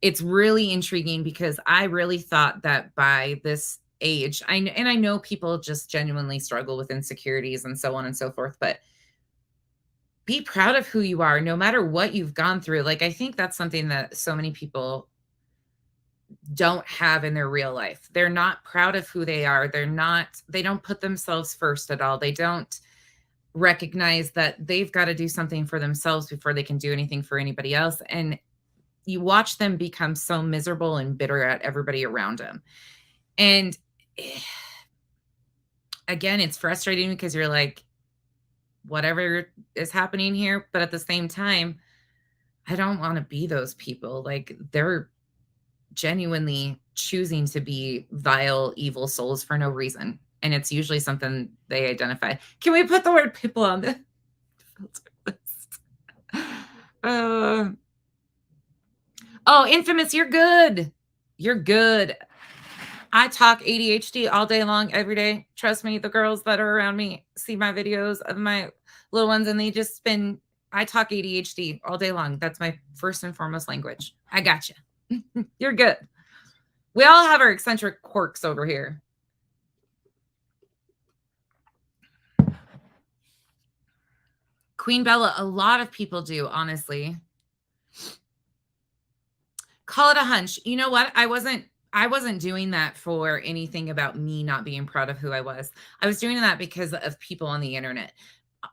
It's really intriguing because I really thought that by this age, and I know people just genuinely struggle with insecurities and so on and so forth, but be proud of who you are no matter what you've gone through. Like, I think that's something that so many people don't have in their real life. They're not proud of who they are. They don't put themselves first at all. They don't recognize that they've got to do something for themselves before they can do anything for anybody else. And you watch them become so miserable and bitter at everybody around them. And again, it's frustrating because you're like, whatever is happening here. But at the same time, I don't want to be those people. Like, they're genuinely choosing to be vile, evil souls for no reason. And it's usually something they identify. Can we put the word people on the filter list? Oh, Infamous, you're good. You're good. I talk ADHD all day long, every day. Trust me, the girls that are around me see my videos of my little ones and I talk ADHD all day long. That's my first and foremost language. I got you. You're good. We all have our eccentric quirks over here. Queen Bella, a lot of people do, honestly. Call it a hunch. You know what? I wasn't doing that for anything about me not being proud of who I was. I was doing that because of people on the internet.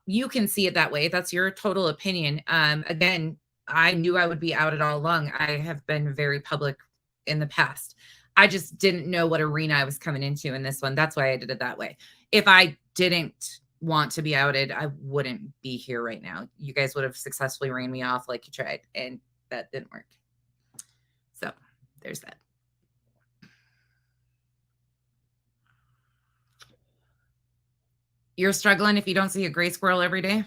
You can see it that way. That's your total opinion. Again, I knew I would be outed all along. I have been very public in the past. I just didn't know what arena I was coming into in this one. That's why I did it that way. If I didn't want to be outed, I wouldn't be here right now. You guys would have successfully ran me off like you tried, and that didn't work. So there's that. You're struggling if you don't see a gray squirrel every day?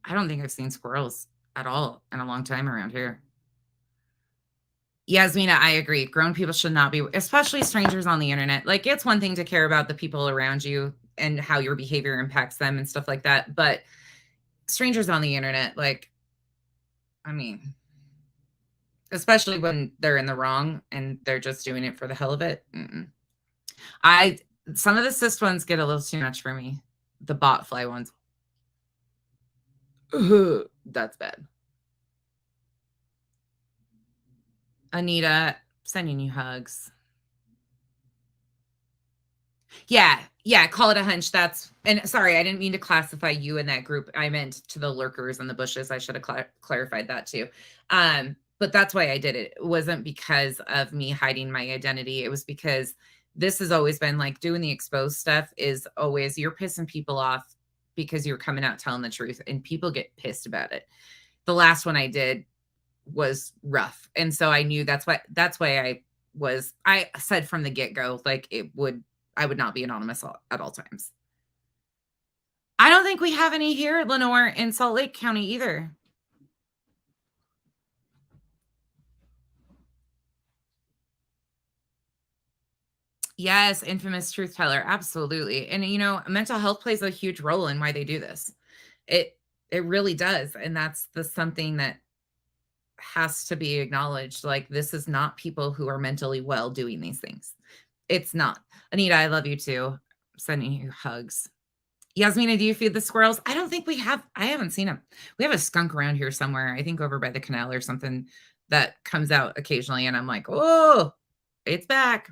I don't think I've seen squirrels at all in a long time around here. Yasmina, I agree. Grown people should not be, especially strangers on the internet. Like, it's one thing to care about the people around you and how your behavior impacts them and stuff like that. But strangers on the internet, like, I mean, especially when they're in the wrong and they're just doing it for the hell of it. Some of the cyst ones get a little too much for me. The bot fly ones. Ugh, that's bad. Anita, sending you hugs. Yeah, call it a hunch. And sorry, I didn't mean to classify you in that group. I meant to the lurkers in the bushes. I should have clarified that too. But that's why I did it. It wasn't because of me hiding my identity. It was because this has always been like, doing the exposed stuff is always, you're pissing people off because you're coming out telling the truth, and people get pissed about it. The last one I did was rough. And so I knew that's why I said from the get-go, like, I would not be anonymous at all times. I don't think we have any here, Lenore, in Salt Lake County either. Yes, infamous truth teller. Absolutely. And, mental health plays a huge role in why they do this. It really does. And that's something that has to be acknowledged. Like, this is not people who are mentally well doing these things. It's not. Anita, I love you too. Sending you hugs. Yasmina, do you feed the squirrels? I don't think we have. I haven't seen them. We have a skunk around here somewhere. I think over by the canal or something that comes out occasionally. And I'm like, oh, it's back.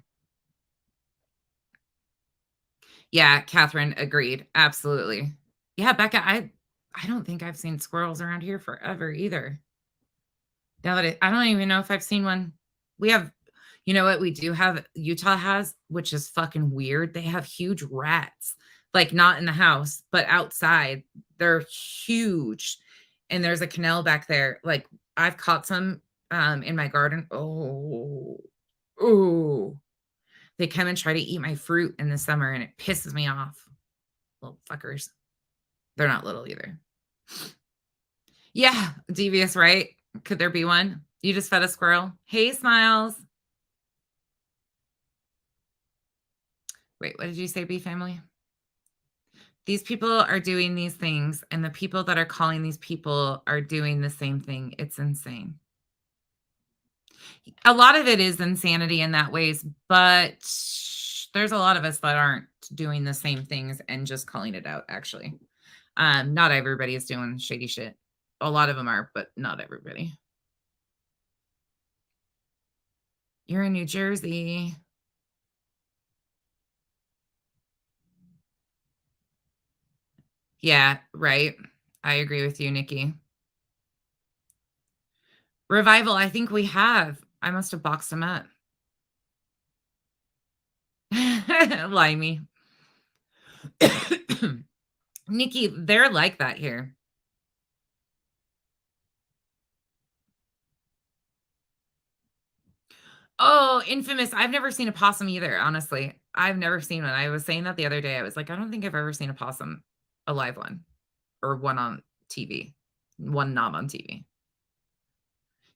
Yeah, Catherine, agreed. Absolutely. Yeah, Becca, I don't think I've seen squirrels around here forever either. Now that I don't even know if I've seen one. We have, you know what we do have, Utah has, which is fucking weird. They have huge rats, like not in the house, but outside. They're huge. And there's a canal back there. Like, I've caught some in my garden. Oh. They come and try to eat my fruit in the summer, and it pisses me off. Little fuckers. They're not little either. Yeah, devious, right? Could there be one? You just fed a squirrel. Hey, Smiles. Wait, what did you say, B family? These people are doing these things, and the people that are calling these people are doing the same thing. It's insane. A lot of it is insanity in that ways, but there's a lot of us that aren't doing the same things and just calling it out, actually. Not everybody is doing shady shit. A lot of them are, but not everybody. You're in New Jersey. Yeah, right. I agree with you, Nikki. Revival, I think we have. I must have boxed them up. Limey. Nikki, they're like that here. Oh, Infamous. I've never seen a possum either, honestly. I've never seen one. I was saying that the other day. I was like, I don't think I've ever seen a possum, a live one, or one on TV. One not on TV.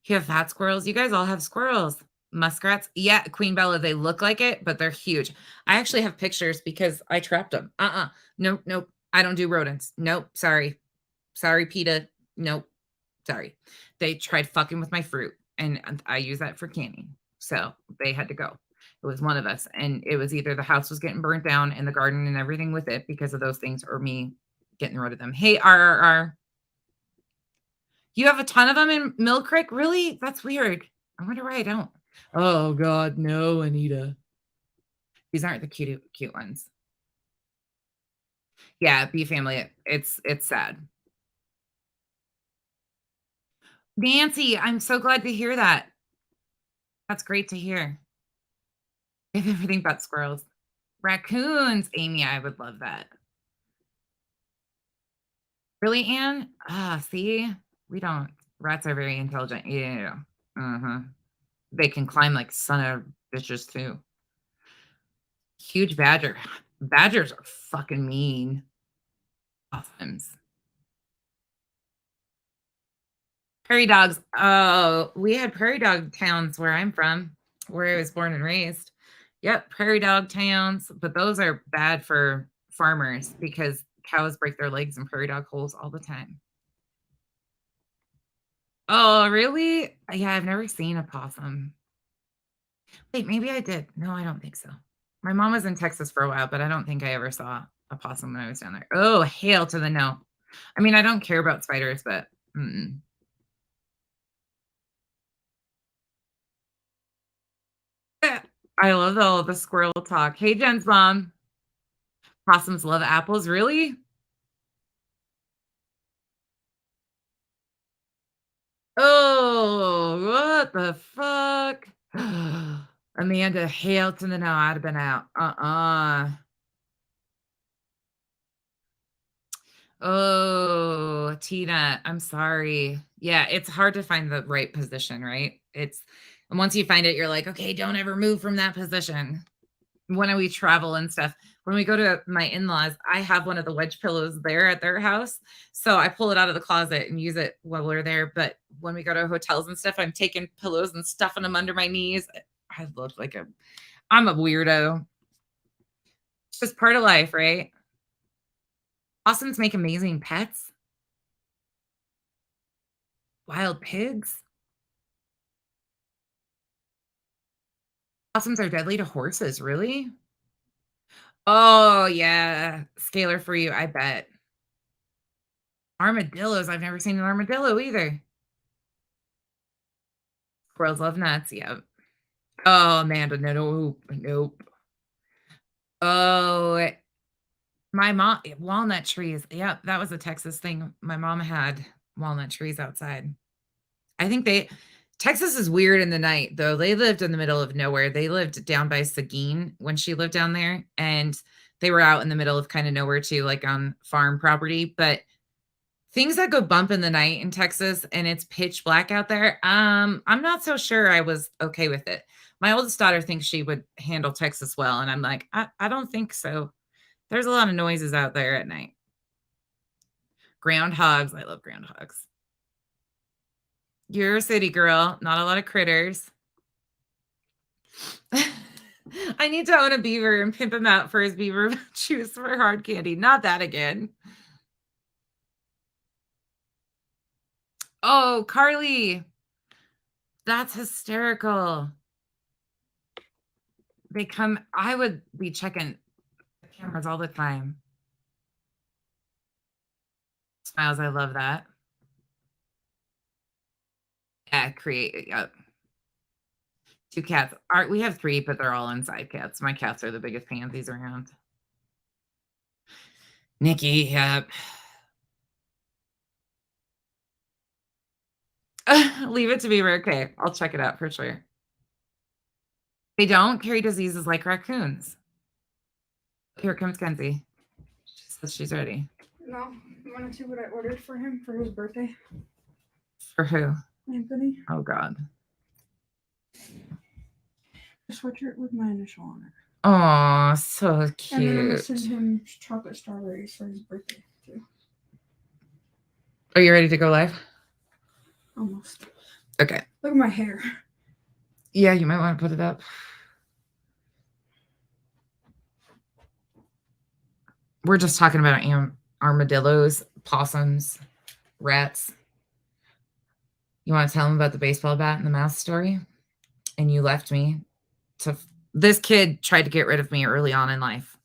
You have fat squirrels? You guys all have squirrels. Muskrats? Yeah, Queen Bella, they look like it, but they're huge. I actually have pictures because I trapped them. Nope, nope. I don't do rodents. Nope, sorry. Sorry, PETA. Nope. Sorry. They tried fucking with my fruit, and I use that for canning. So they had to go. It was one of us. And it was either the house was getting burnt down and the garden and everything with it because of those things, or me getting rid of them. Hey, RRR. You have a ton of them in Mill Creek? Really? That's weird. I wonder why I don't. Oh God, no, Anita. These aren't the cute ones. Yeah, bee family. It's sad. Nancy, I'm so glad to hear that. That's great to hear. I have everything but squirrels. Raccoons, Amy, I would love that. Really, Anne? Ah, see? We don't. Rats are very intelligent. Yeah. Uh-huh. They can climb like son of bitches too. Huge badger. Badgers are fucking mean. Possums. Prairie dogs. Oh, we had prairie dog towns where I'm from, where I was born and raised. Yep, prairie dog towns, but those are bad for farmers because cows break their legs in prairie dog holes all the time. Oh, really? Yeah, I've never seen a possum. Wait, maybe I did. No, I don't think so. My mom was in Texas for a while, but I don't think I ever saw a possum when I was down there. Oh, hail to the no. I mean, I don't care about spiders, but mm-mm. I love all the squirrel talk. Hey, Jen's mom. Possums love apples, really? Oh, what the fuck? Amanda, hail to the no. I'd have been out. Oh, Tina, I'm sorry. Yeah, it's hard to find the right position, right? And once you find it, you're like, okay, don't ever move from that position. When we travel and stuff, when we go to my in-laws, I have one of the wedge pillows there at their house. So I pull it out of the closet and use it while we're there. But when we go to hotels and stuff, I'm taking pillows and stuffing them under my knees. I look like I'm a weirdo. It's just part of life, right? Possums make amazing pets. Wild pigs. Possums are deadly to horses, really? Oh, yeah. Scalar for you, I bet. Armadillos, I've never seen an armadillo either. Squirrels love nuts, yep. Oh, Amanda, no, nope, nope. Oh, my mom walnut trees, yep, that was a Texas thing. My mom had walnut trees outside. I think Texas is weird in the night, though. They lived in the middle of nowhere. They lived down by Seguin when she lived down there, and they were out in the middle of kinda nowhere too, like, on farm property, but things that go bump in the night in Texas and it's pitch black out there, I'm not so sure I was okay with it. My oldest daughter thinks she would handle Texas well, and I'm like, I don't think so. There's a lot of noises out there at night. Groundhogs, I love groundhogs. You're a city girl, not a lot of critters. I need to own a beaver and pimp him out for his beaver juice for hard candy. Not that again. Oh, Carly. That's hysterical. I would be checking the cameras all the time. Smiles, I love that. Yeah, create, yep. 2 cats. We have 3, but they're all inside cats. My cats are the biggest pansies around. Nikki, yep. Leave it to Beaver. Okay, I'll check it out for sure. They don't carry diseases like raccoons. Here comes Kenzie. She says she's ready. No, you want to see what I ordered for him for his birthday? For who? Anthony. Oh, God. A sweatshirt with my initial on it. Oh, so And then I'm gonna cute. send him chocolate strawberries for his birthday too. Are you ready to go live? Almost. Okay. Look at my hair. Yeah, you might want to put it up. We're just talking about armadillos, possums, rats. You want to tell them about the baseball bat and the mouse story? And you left me to. This kid tried to get rid of me early on in life.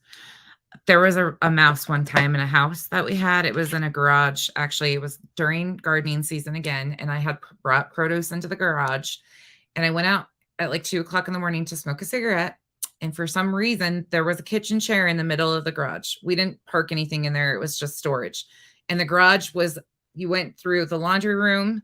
There was a mouse one time in a house that we had. It was in a garage. Actually, it was during gardening season again. And I had brought produce into the garage. And I went out at like 2:00 in the morning to smoke a cigarette. And for some reason, there was a kitchen chair in the middle of the garage. We didn't park anything in there. It was just storage. And the garage was, you went through the laundry room.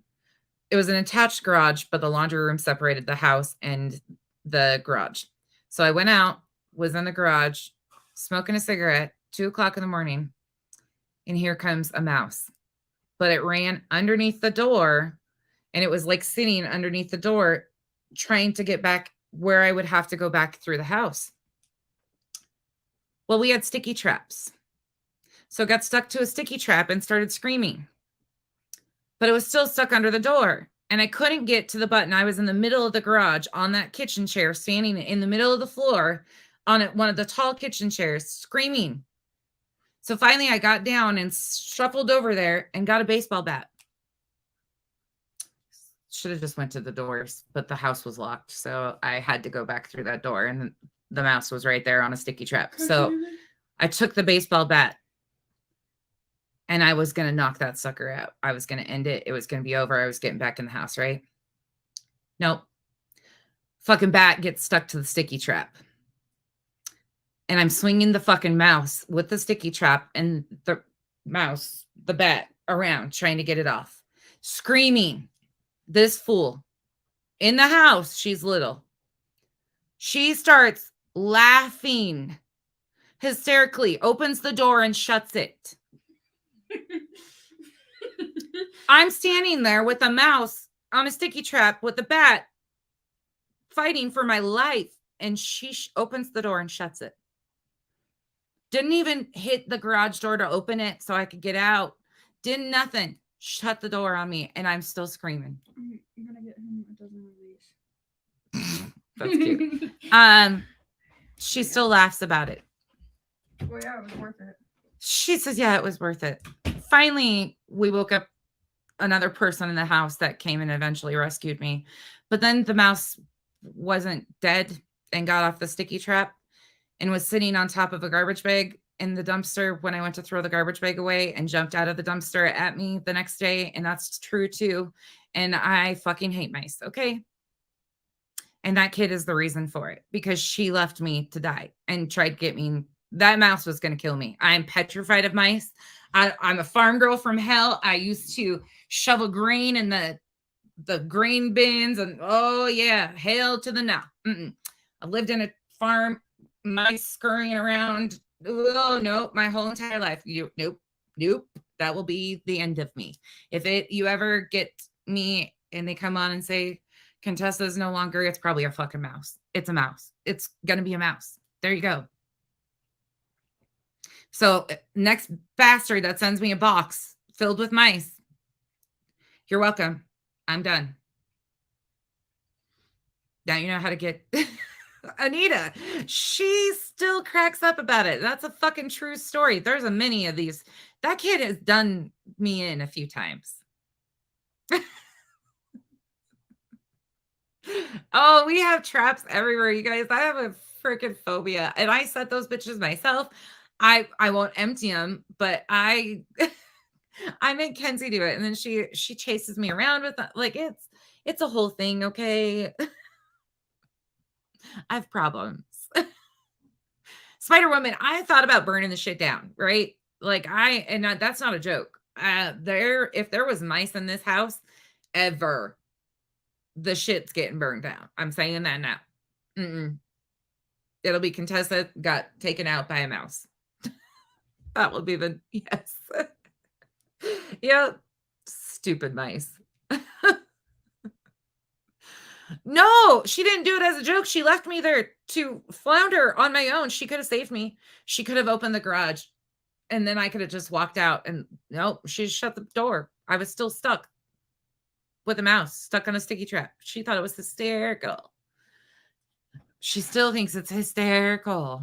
It was an attached garage, but the laundry room separated the house and the garage. So I went out, was in the garage, smoking a cigarette, 2:00 in the morning. And here comes a mouse. But it ran underneath the door. And it was like sitting underneath the door, trying to get back where I would have to go back through the house. Well, we had sticky traps. So I got stuck to a sticky trap and started screaming. But it was still stuck under the door. And I couldn't get to the button. I was in the middle of the garage on that kitchen chair, standing in the middle of the floor on one of the tall kitchen chairs, screaming. So finally I got down and shuffled over there and got a baseball bat. Should have just went to the doors, but the house was locked. So I had to go back through that door, and the mouse was right there on a sticky trap. So I took the baseball bat and I was going to knock that sucker out. I was going to end it. It was going to be over. I was getting back in the house, right? Nope. Fucking bat gets stuck to the sticky trap. And I'm swinging the fucking mouse with the sticky trap and the mouse, the bat, around trying to get it off. Screaming. This fool in the house, she's little. She starts laughing hysterically, opens the door and shuts it. I'm standing there with a mouse on a sticky trap with the bat fighting for my life. And she opens the door and shuts it. Didn't even hit the garage door to open it so I could get out. Didn't nothing. Shut the door on me, and I'm still screaming. I'm gonna get him a dozen of these. That's cute. She still laughs about it. Well, yeah, it was worth it. She says, yeah, it was worth it. Finally, we woke up another person in the house that came and eventually rescued me. But then the mouse wasn't dead and got off the sticky trap and was sitting on top of a garbage bag in the dumpster when I went to throw the garbage bag away, and jumped out of the dumpster at me the next day. And that's true too. And I fucking hate mice. Okay. And that kid is the reason for it, because she left me to die and tried to get me. That mouse was going to kill me. I'm petrified of mice. I'm a farm girl from hell. I used to shovel grain in the grain bins, and oh yeah, hail to the no. I lived in a farm, mice scurrying around. Oh no, my whole entire life. Nope. That will be the end of me. If you ever get me and they come on and say Contessa is no longer, it's probably a fucking mouse. It's a mouse. It's gonna be a mouse. There you go. So next bastard that sends me a box filled with mice, you're welcome. I'm done. Now you know how to get Anita, she still cracks up about it. That's a fucking true story. There's a many of these. That kid has done me in a few times. Oh, we have traps everywhere, you guys. I have a freaking phobia, and I set those bitches myself. I won't empty them, but I I make Kenzie do it, and then she chases me around with like it's a whole thing, okay? I have problems. Spider Woman, I thought about burning the shit down, right? Like that's not a joke. If there was mice in this house ever, the shit's getting burned down. I'm saying that now. Mm-mm. It'll be Contessa got taken out by a mouse. That will be the yes. Yep. Stupid mice. No, she didn't do it as a joke. She left me there to flounder on my own. She could have saved me. She could have opened the garage and then I could have just walked out and nope, she shut the door. I was still stuck with a mouse stuck on a sticky trap. She thought it was hysterical. She still thinks it's hysterical.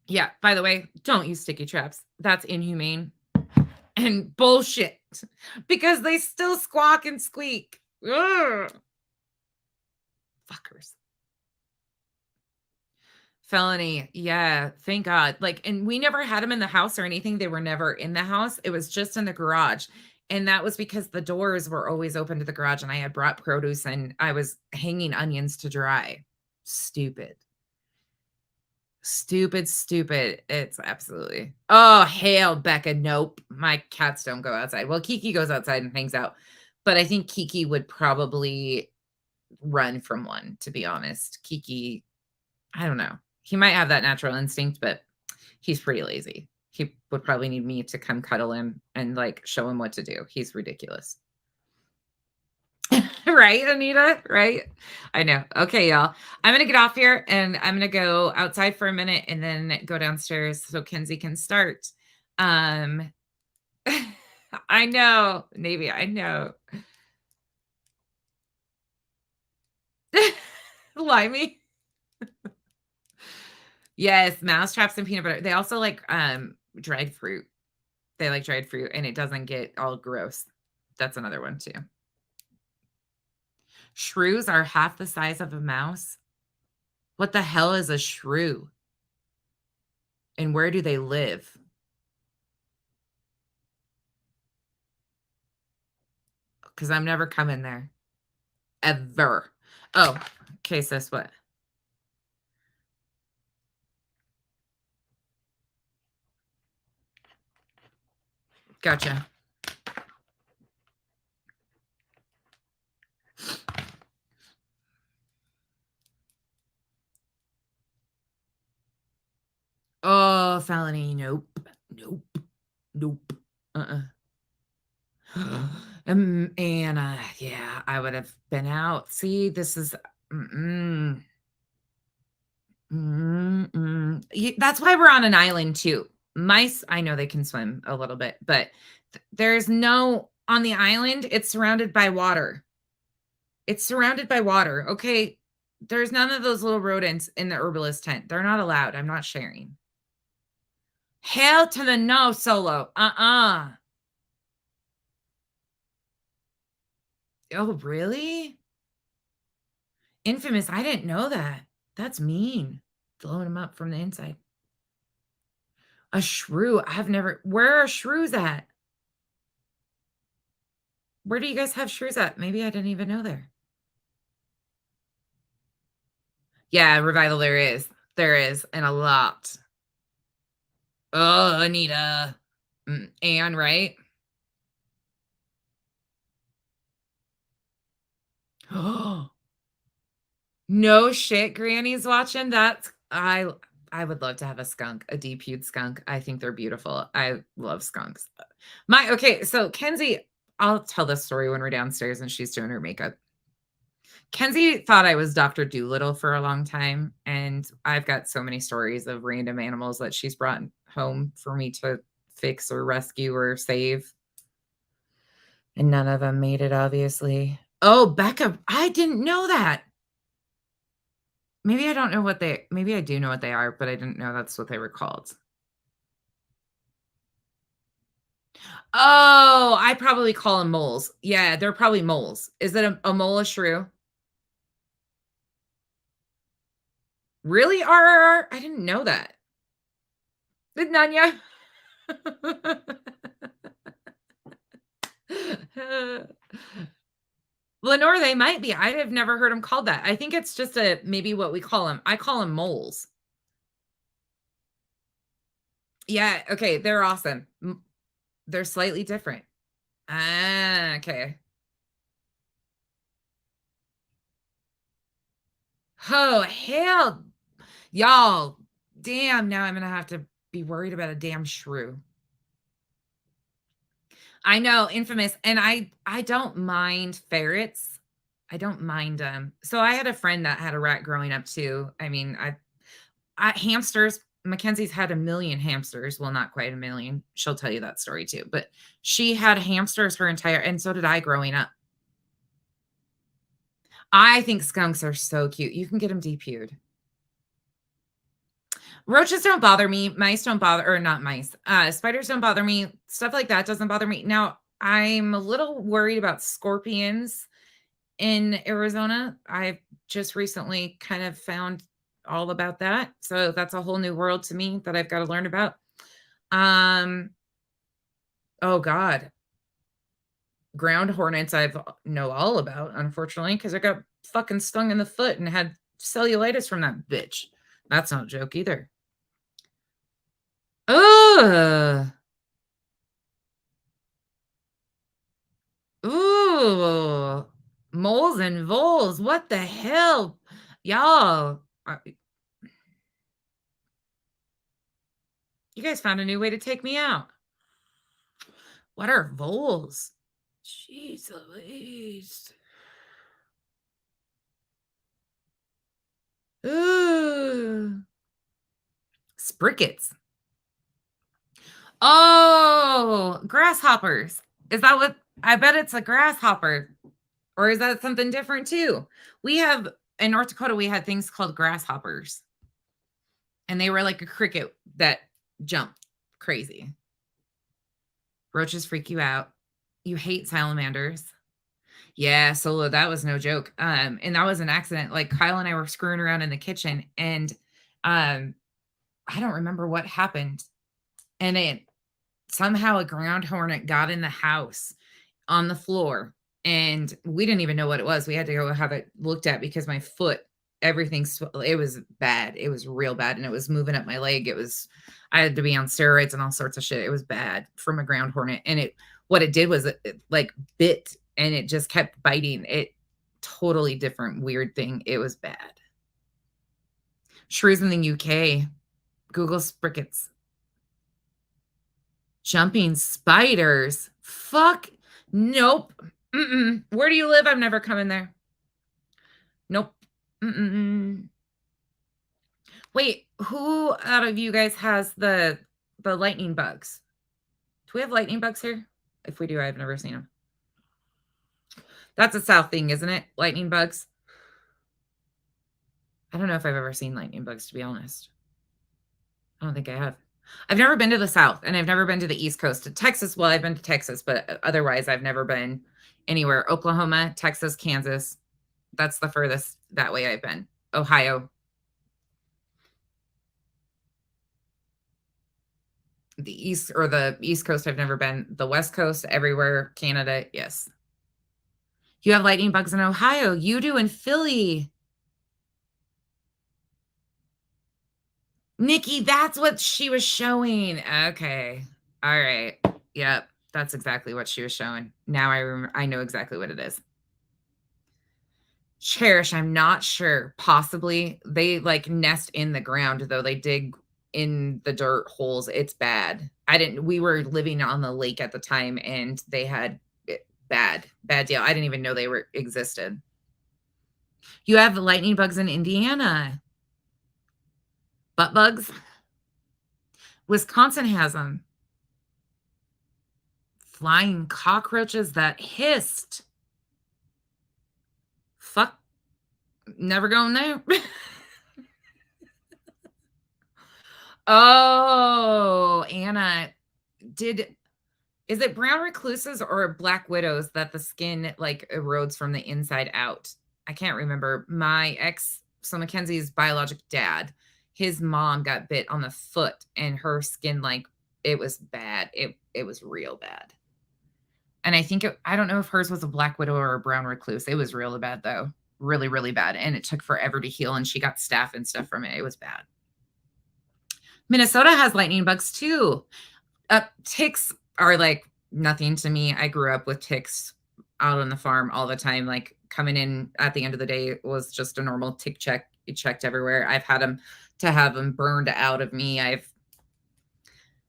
Yeah, by the way, don't use sticky traps. That's inhumane and bullshit because they still squawk and squeak. Ugh. Fuckers. Felony. Yeah, thank God. Like, and we never had them in the house or anything. They were never in the house. It was just in the garage. And that was because the doors were always open to the garage and I had brought produce and I was hanging onions to dry. Stupid. Stupid. It's absolutely. Oh, hell, Becca. Nope. My cats don't go outside. Well, Kiki goes outside and hangs out. But I think Kiki would probably run from one, to be honest. Kiki, I don't know. He might have that natural instinct, but he's pretty lazy. He would probably need me to come cuddle him and like show him what to do. He's ridiculous. Right, Anita? Right? I know. Okay, y'all. I'm going to get off here and I'm going to go outside for a minute and then go downstairs so Kenzie can start. I know, Navy. I know. Limey. Yes, mouse traps and peanut butter. They also like dried fruit. They like dried fruit and it doesn't get all gross. That's another one too. Shrews are half the size of a mouse. What the hell is a shrew? And where do they live? Because I'm never coming there. Ever. Oh, okay, sis, what? Gotcha. Oh, felony. Nope. And yeah, I would have been out. See, this is that's why we're on an island too. Mice, I know they can swim a little bit, but there's no on the island, it's surrounded by water. It's surrounded by water. Okay. There's none of those little rodents in the herbalist tent. They're not allowed. I'm not sharing. Hell to the no, Solo. Oh, really? Infamous. I didn't know that. That's mean. Blowing them up from the inside. A shrew. Where are shrews at? Where do you guys have shrews at? Maybe I didn't even know there. Yeah, Revival there is. There is, and a lot. Oh, Anita. Anne, right? Oh. No shit, Granny's watching. I would love to have a skunk, a deep-hued skunk. I think they're beautiful. I love skunks. Okay, so Kenzie, I'll tell this story when we're downstairs and she's doing her makeup. Kenzie thought I was Dr. Dolittle for a long time, and I've got so many stories of random animals that she's brought home for me to fix or rescue or save. And none of them made it, obviously. Oh, Becca, I didn't know that. Maybe I don't know what they maybe I do know what they are, but I didn't know that's what they were called. Oh, I probably call them moles. Yeah, they're probably moles. Is it a mole a shrew? Really? RRR? I didn't know that. Did Nanya? Lenore, they might be. I have never heard them called that. I think it's just a maybe what we call them. I call them moles. Yeah, okay, they're awesome. They're slightly different. Ah, okay. Oh, hell, y'all. Damn, now I'm gonna have to be worried about a damn shrew. I know, infamous, and I don't mind ferrets. I don't mind them. So I had a friend that had a rat growing up too. I mean, I hamsters, Mackenzie's had a million hamsters. Well, not quite a million. She'll tell you that story too. But she had hamsters her entire and so did I growing up. I think skunks are so cute. You can get them DP'd. Roaches don't bother me. Mice don't bother or not mice. Spiders don't bother me. Stuff like that doesn't bother me. Now, I'm a little worried about scorpions in Arizona. I've just recently kind of found all about that. So that's a whole new world to me that I've got to learn about. Um, oh God. Ground hornets I've know all about, unfortunately, because I got fucking stung in the foot and had cellulitis from that bitch. That's not a joke either. Ugh. Ooh. Moles and voles. What the hell? Y'all. You guys found a new way to take me out. What are voles? Jeez Louise. Ooh. Sprickets. Oh, grasshoppers. Is that what I bet it's a grasshopper? Or is that something different too? We have in North Dakota, we had things called grasshoppers. And they were like a cricket that jumped crazy. Roaches freak you out. You hate salamanders. Yeah, Solo, that was no joke. And that was an accident. Like Kyle and I were screwing around in the kitchen and I don't remember what happened. And it somehow a ground hornet got in the house on the floor and we didn't even know what it was. We had to go have it looked at because my foot, everything, it was bad. It was real bad. And it was moving up my leg. I had to be on steroids and all sorts of shit. It was bad from a ground hornet. And what it did was it like bit and it just kept biting. It totally different, weird thing. It was bad. Shrews in the UK. Google sprickets. Jumping spiders. Fuck. Nope. Mm-mm. Where do you live? I'm never coming there. Nope. Mm-mm. Wait, who out of you guys has the lightning bugs? Do we have lightning bugs here? If we do, I've never seen them. That's a South thing, isn't it? Lightning bugs. I don't know if I've ever seen lightning bugs, to be honest. I don't think I have. I've never been to the South, and I've never been to the East Coast. To Texas, well, I've been to Texas, but otherwise, I've never been anywhere. Oklahoma, Texas, Kansas. That's the furthest that way I've been. Ohio. The East Coast, I've never been. The West Coast, everywhere. Canada, yes. You have lightning bugs in Ohio. You do in Philly. Nikki, that's what she was showing. Okay. All right. Yep. That's exactly what she was showing. Now I know exactly what it is. Cherish, I'm not sure. Possibly. They like nest in the ground though. They dig in the dirt holes. It's bad. We were living on the lake at the time and they had bad deal. I didn't even know they existed. You have lightning bugs in Indiana. Butt bugs. Wisconsin has them. Flying cockroaches that hissed. Fuck. Never going there. Oh, Anna, is it brown recluses or black widows that the skin like erodes from the inside out? I can't remember. My ex, so Mackenzie's biologic dad, his mom got bit on the foot and her skin like it was bad. It was real bad. And I think I don't know if hers was a black widow or a brown recluse. It was really bad though. Really, really bad. And it took forever to heal and she got staph and stuff from it. It was bad. Minnesota has lightning bugs too. Ticks are like nothing to me. I grew up with ticks out on the farm all the time. Like coming in at the end of the day was just a normal tick check. It checked everywhere. I've had them to have them burned out of me.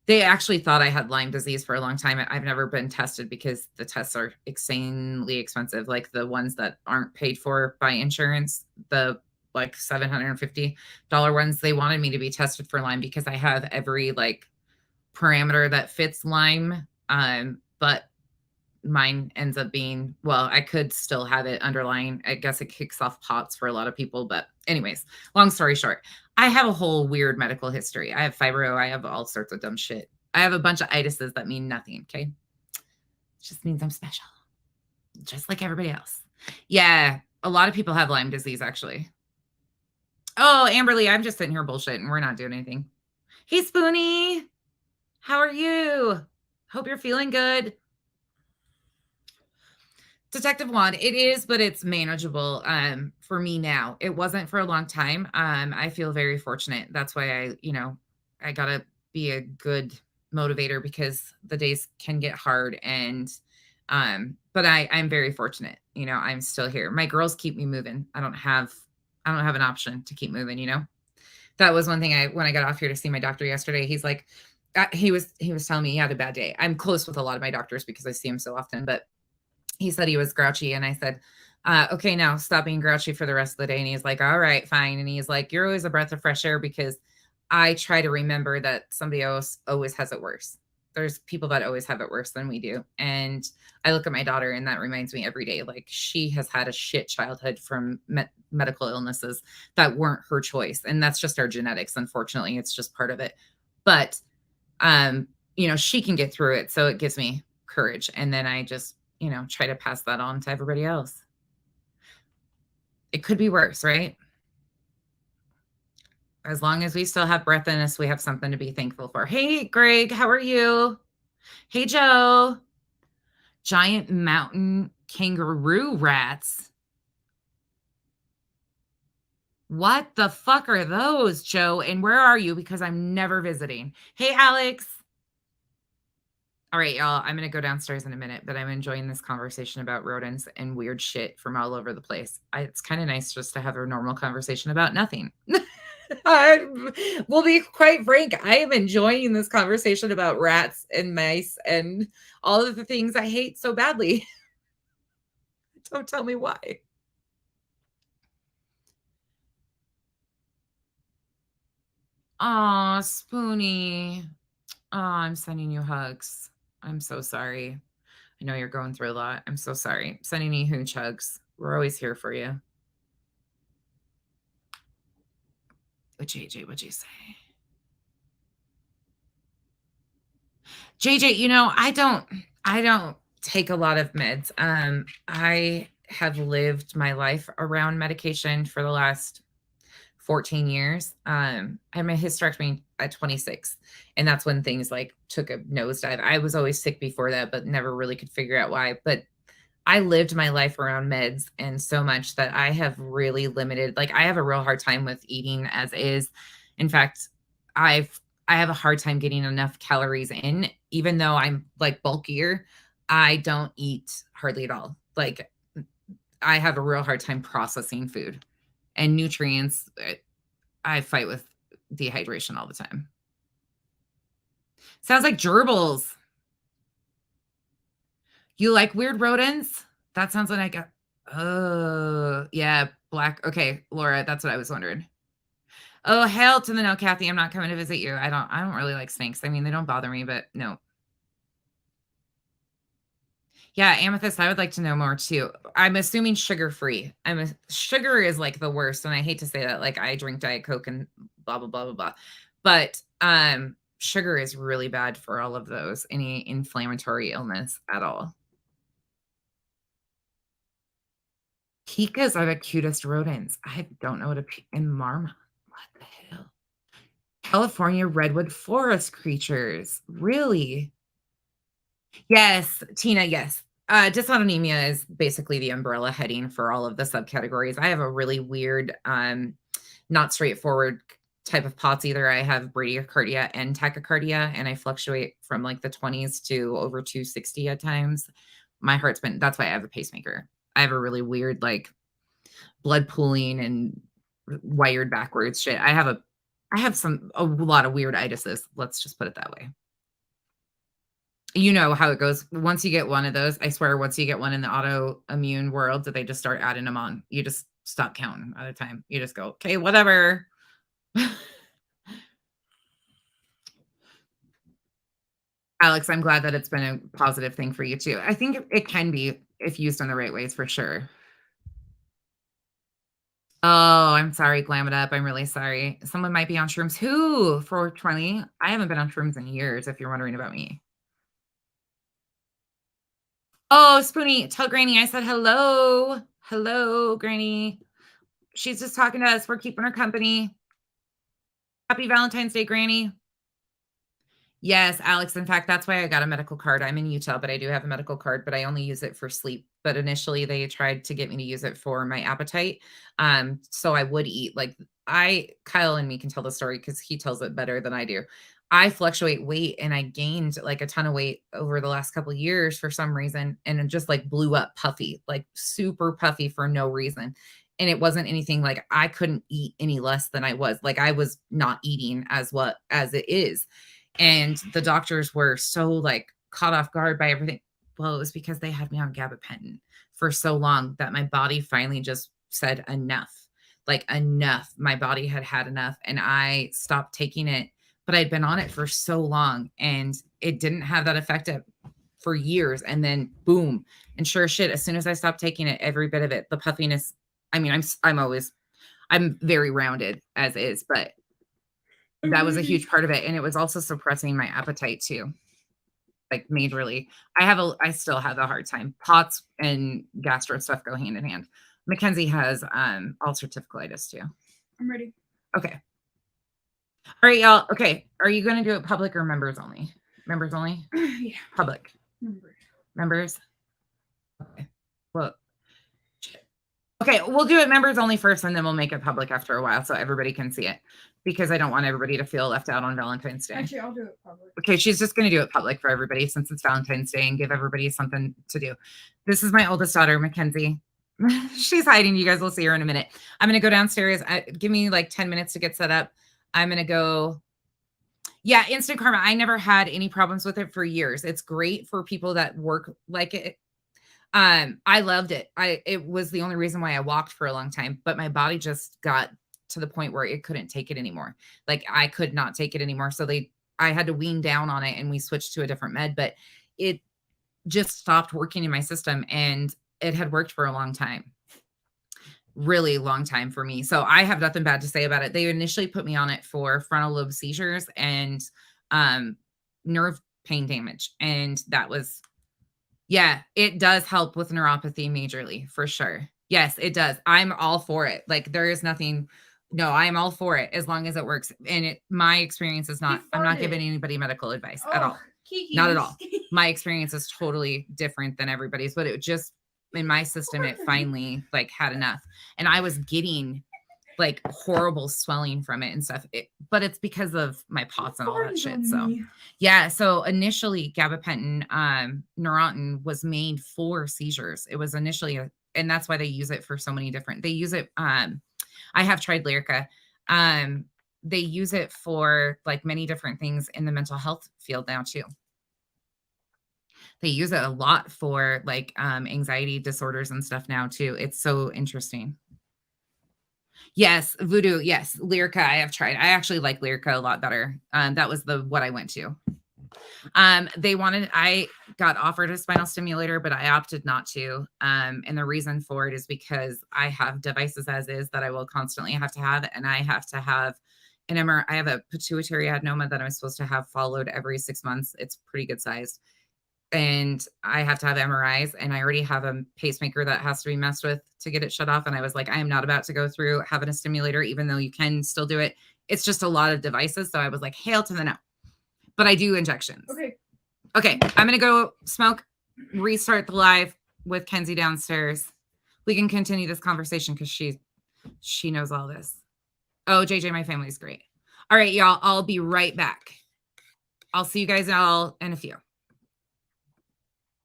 They actually thought I had Lyme disease for a long time. I've never been tested because the tests are insanely expensive. Like the ones that aren't paid for by insurance, the like $750 ones, they wanted me to be tested for Lyme because I have every like parameter that fits Lyme. But mine ends up being, well, I could still have it underlying. I guess it kicks off POTS for a lot of people. But anyways, long story short, I have a whole weird medical history. I have fibro. I have all sorts of dumb shit. I have a bunch of itises that mean nothing. Okay. It just means I'm special. Just like everybody else. Yeah. A lot of people have Lyme disease actually. Oh, Amberly, I'm just sitting here bullshitting. We're not doing anything. Hey, Spoonie. How are you? Hope you're feeling good. Detective Wand, it is, but it's manageable for me now. It wasn't for a long time. I feel very fortunate. That's why I gotta be a good motivator because the days can get hard and but I'm very fortunate. I'm still here. My girls keep me moving. I don't have an option to keep moving, That was one thing when I got off here to see my doctor yesterday, he's like, he was telling me he had a bad day. I'm close with a lot of my doctors because I see him so often, but he said he was grouchy. And I said, okay, now stop being grouchy for the rest of the day. And he's like, all right, fine. And he's like, you're always a breath of fresh air because I try to remember that somebody else always has it worse. There's people that always have it worse than we do. And I look at my daughter and that reminds me every day, like she has had a shit childhood from medical illnesses that weren't her choice. And that's just our genetics. Unfortunately, it's just part of it. But, she can get through it. So it gives me courage. And then I just, try to pass that on to everybody else. It could be worse, right? As long as we still have breath in us, we have something to be thankful for. Hey, Greg, how are you? Hey, Joe. Giant mountain kangaroo rats. What the fuck are those, Joe? And where are you? Because I'm never visiting. Hey, Alex. All right, y'all, I'm going to go downstairs in a minute, but I'm enjoying this conversation about rodents and weird shit from all over the place. It's kind of nice just to have a normal conversation about nothing. We'll be quite frank. I am enjoying this conversation about rats and mice and all of the things I hate so badly. Don't tell me why. Aw, Spoonie. Oh, I'm sending you hugs. I'm so sorry. I know you're going through a lot. I'm so sorry. Sending you hooch hugs. We're always here for you. What JJ, what'd you say? JJ, I don't take a lot of meds. I have lived my life around medication for the last 14 years. I had my hysterectomy at 26, and that's when things like took a nosedive. I was always sick before that, but never really could figure out why. But I lived my life around meds and so much that I have really limited, like I have a real hard time with eating as is. In fact, I have a hard time getting enough calories in, even though I'm like bulkier. I don't eat hardly at all. Like I have a real hard time processing food and nutrients. I fight with dehydration all the time. Sounds like gerbils. You like weird rodents? That sounds like oh, yeah, black. Okay, Laura, that's what I was wondering. Oh, hell to the no, Kathy. I'm not coming to visit you. I don't really like snakes. I mean, they don't bother me, but no. Yeah, Amethyst, I would like to know more too. I'm assuming sugar-free. Sugar is like the worst, and I hate to say that. Like I drink Diet Coke and blah, blah, blah, blah, blah. But sugar is really bad for all of those, any inflammatory illness at all. Pikas are the cutest rodents. I don't know what and marmot. What the hell? California redwood forest creatures. Really? Yes, Tina, yes. Dysautonomia is basically the umbrella heading for all of the subcategories. I have a really weird, not straightforward type of POTS either. I have bradycardia and tachycardia, and I fluctuate from like the 20s to over 260 at times. My heart's been, that's why I have a pacemaker. I have a really weird, like, blood pooling and wired backwards shit. I have a lot of weird itises. Let's just put it that way. You know how it goes. Once you get one of those, I swear, once you get one in the autoimmune world, that they just start adding them on. You just stop counting at a time. You just go, okay, whatever. Alex, I'm glad that it's been a positive thing for you too. I think it can be if used in the right ways for sure. Oh, I'm sorry, Glam It Up. I'm really sorry. Someone might be on shrooms. Who? 420? I haven't been on shrooms in years, if you're wondering about me. Oh, Spoonie, tell Granny I said hello. Hello, Granny. She's just talking to us. We're keeping her company. Happy Valentine's Day, Granny. Yes, Alex. In fact, that's why I got a medical card. I'm in Utah, but I do have a medical card, but I only use it for sleep. But initially they tried to get me to use it for my appetite. So I would eat like Kyle and me can tell the story because he tells it better than I do. I fluctuate weight and I gained like a ton of weight over the last couple of years for some reason. And it just like blew up puffy, like super puffy for no reason. And it wasn't anything like I couldn't eat any less than I was. Like I was not eating as it is. And the doctors were so like caught off guard by everything. Well, it was because they had me on gabapentin for so long that my body finally just said enough, like enough. My body had had enough and I stopped taking it, but I'd been on it for so long and it didn't have that effect for years. And then boom. And sure as shit, as soon as I stopped taking it, every bit of it, the puffiness, I mean, I'm very rounded as is, but that was a huge part of it. And it was also suppressing my appetite too. Like majorly. I still have a hard time. POTS and gastro stuff go hand in hand. Mackenzie has ulcerative colitis too. I'm ready. Okay. All right, y'all. Okay. Are you going to do it public or members only? Members only? Yeah. Public. Members. Members? Okay. Well, okay, we'll do it members only first, and then we'll make it public after a while so everybody can see it, because I don't want everybody to feel left out on Valentine's Day. Actually, I'll do it public. Okay, she's just going to do it public for everybody since it's Valentine's Day and give everybody something to do. This is my oldest daughter, Mackenzie. She's hiding. You guys will see her in a minute. I'm going to go downstairs. Give me like 10 minutes to get set up. I'm going to go. Yeah, Instant Karma. I never had any problems with it for years. It's great for people that work like it. I loved it. It was the only reason why I walked for a long time, but my body just got to the point where it couldn't take it anymore. Like I could not take it anymore. So I had to wean down on it and we switched to a different med, but it just stopped working in my system and it had worked for a long time. Really long time for me. So I have nothing bad to say about it. They initially put me on it for frontal lobe seizures and nerve pain damage. And that was, yeah, it does help with neuropathy majorly for sure. Yes, it does. I'm all for it. Like there is nothing. No, I'm all for it as long as it works. And my experience is not, I'm not giving anybody medical advice at all. Kiki. Not at all. My experience is totally different than everybody's, but it just, in my system, it finally like had enough. And I was getting like horrible swelling from it and stuff. But it's because of my POTS and all that shit. So yeah. So initially gabapentin, Neurontin was made for seizures. It was initially, and that's why they use it for so many different, they use it. I have tried Lyrica. They use it for like many different things in the mental health field now too. They use it a lot for like anxiety disorders and stuff now too. It's so interesting. Yes, Voodoo. Yes, Lyrica. I have tried. I actually like Lyrica a lot better. That was what I went to. I got offered a spinal stimulator, but I opted not to. And the reason for it is because I have devices as is that I will constantly have to have, and I have to have an MRI. I have a pituitary adenoma that I'm supposed to have followed every 6 months. It's pretty good sized. And I have to have MRIs, and I already have a pacemaker that has to be messed with to get it shut off. And I was like, I am not about to go through having a stimulator, even though you can still do it. It's just a lot of devices. So I was like, hail to the no. But I do injections. Okay. I'm going to go smoke, restart the live with Kenzie downstairs. We can continue this conversation because she knows all this. Oh, JJ, my family's great. All right, y'all. I'll be right back. I'll see you guys all in a few.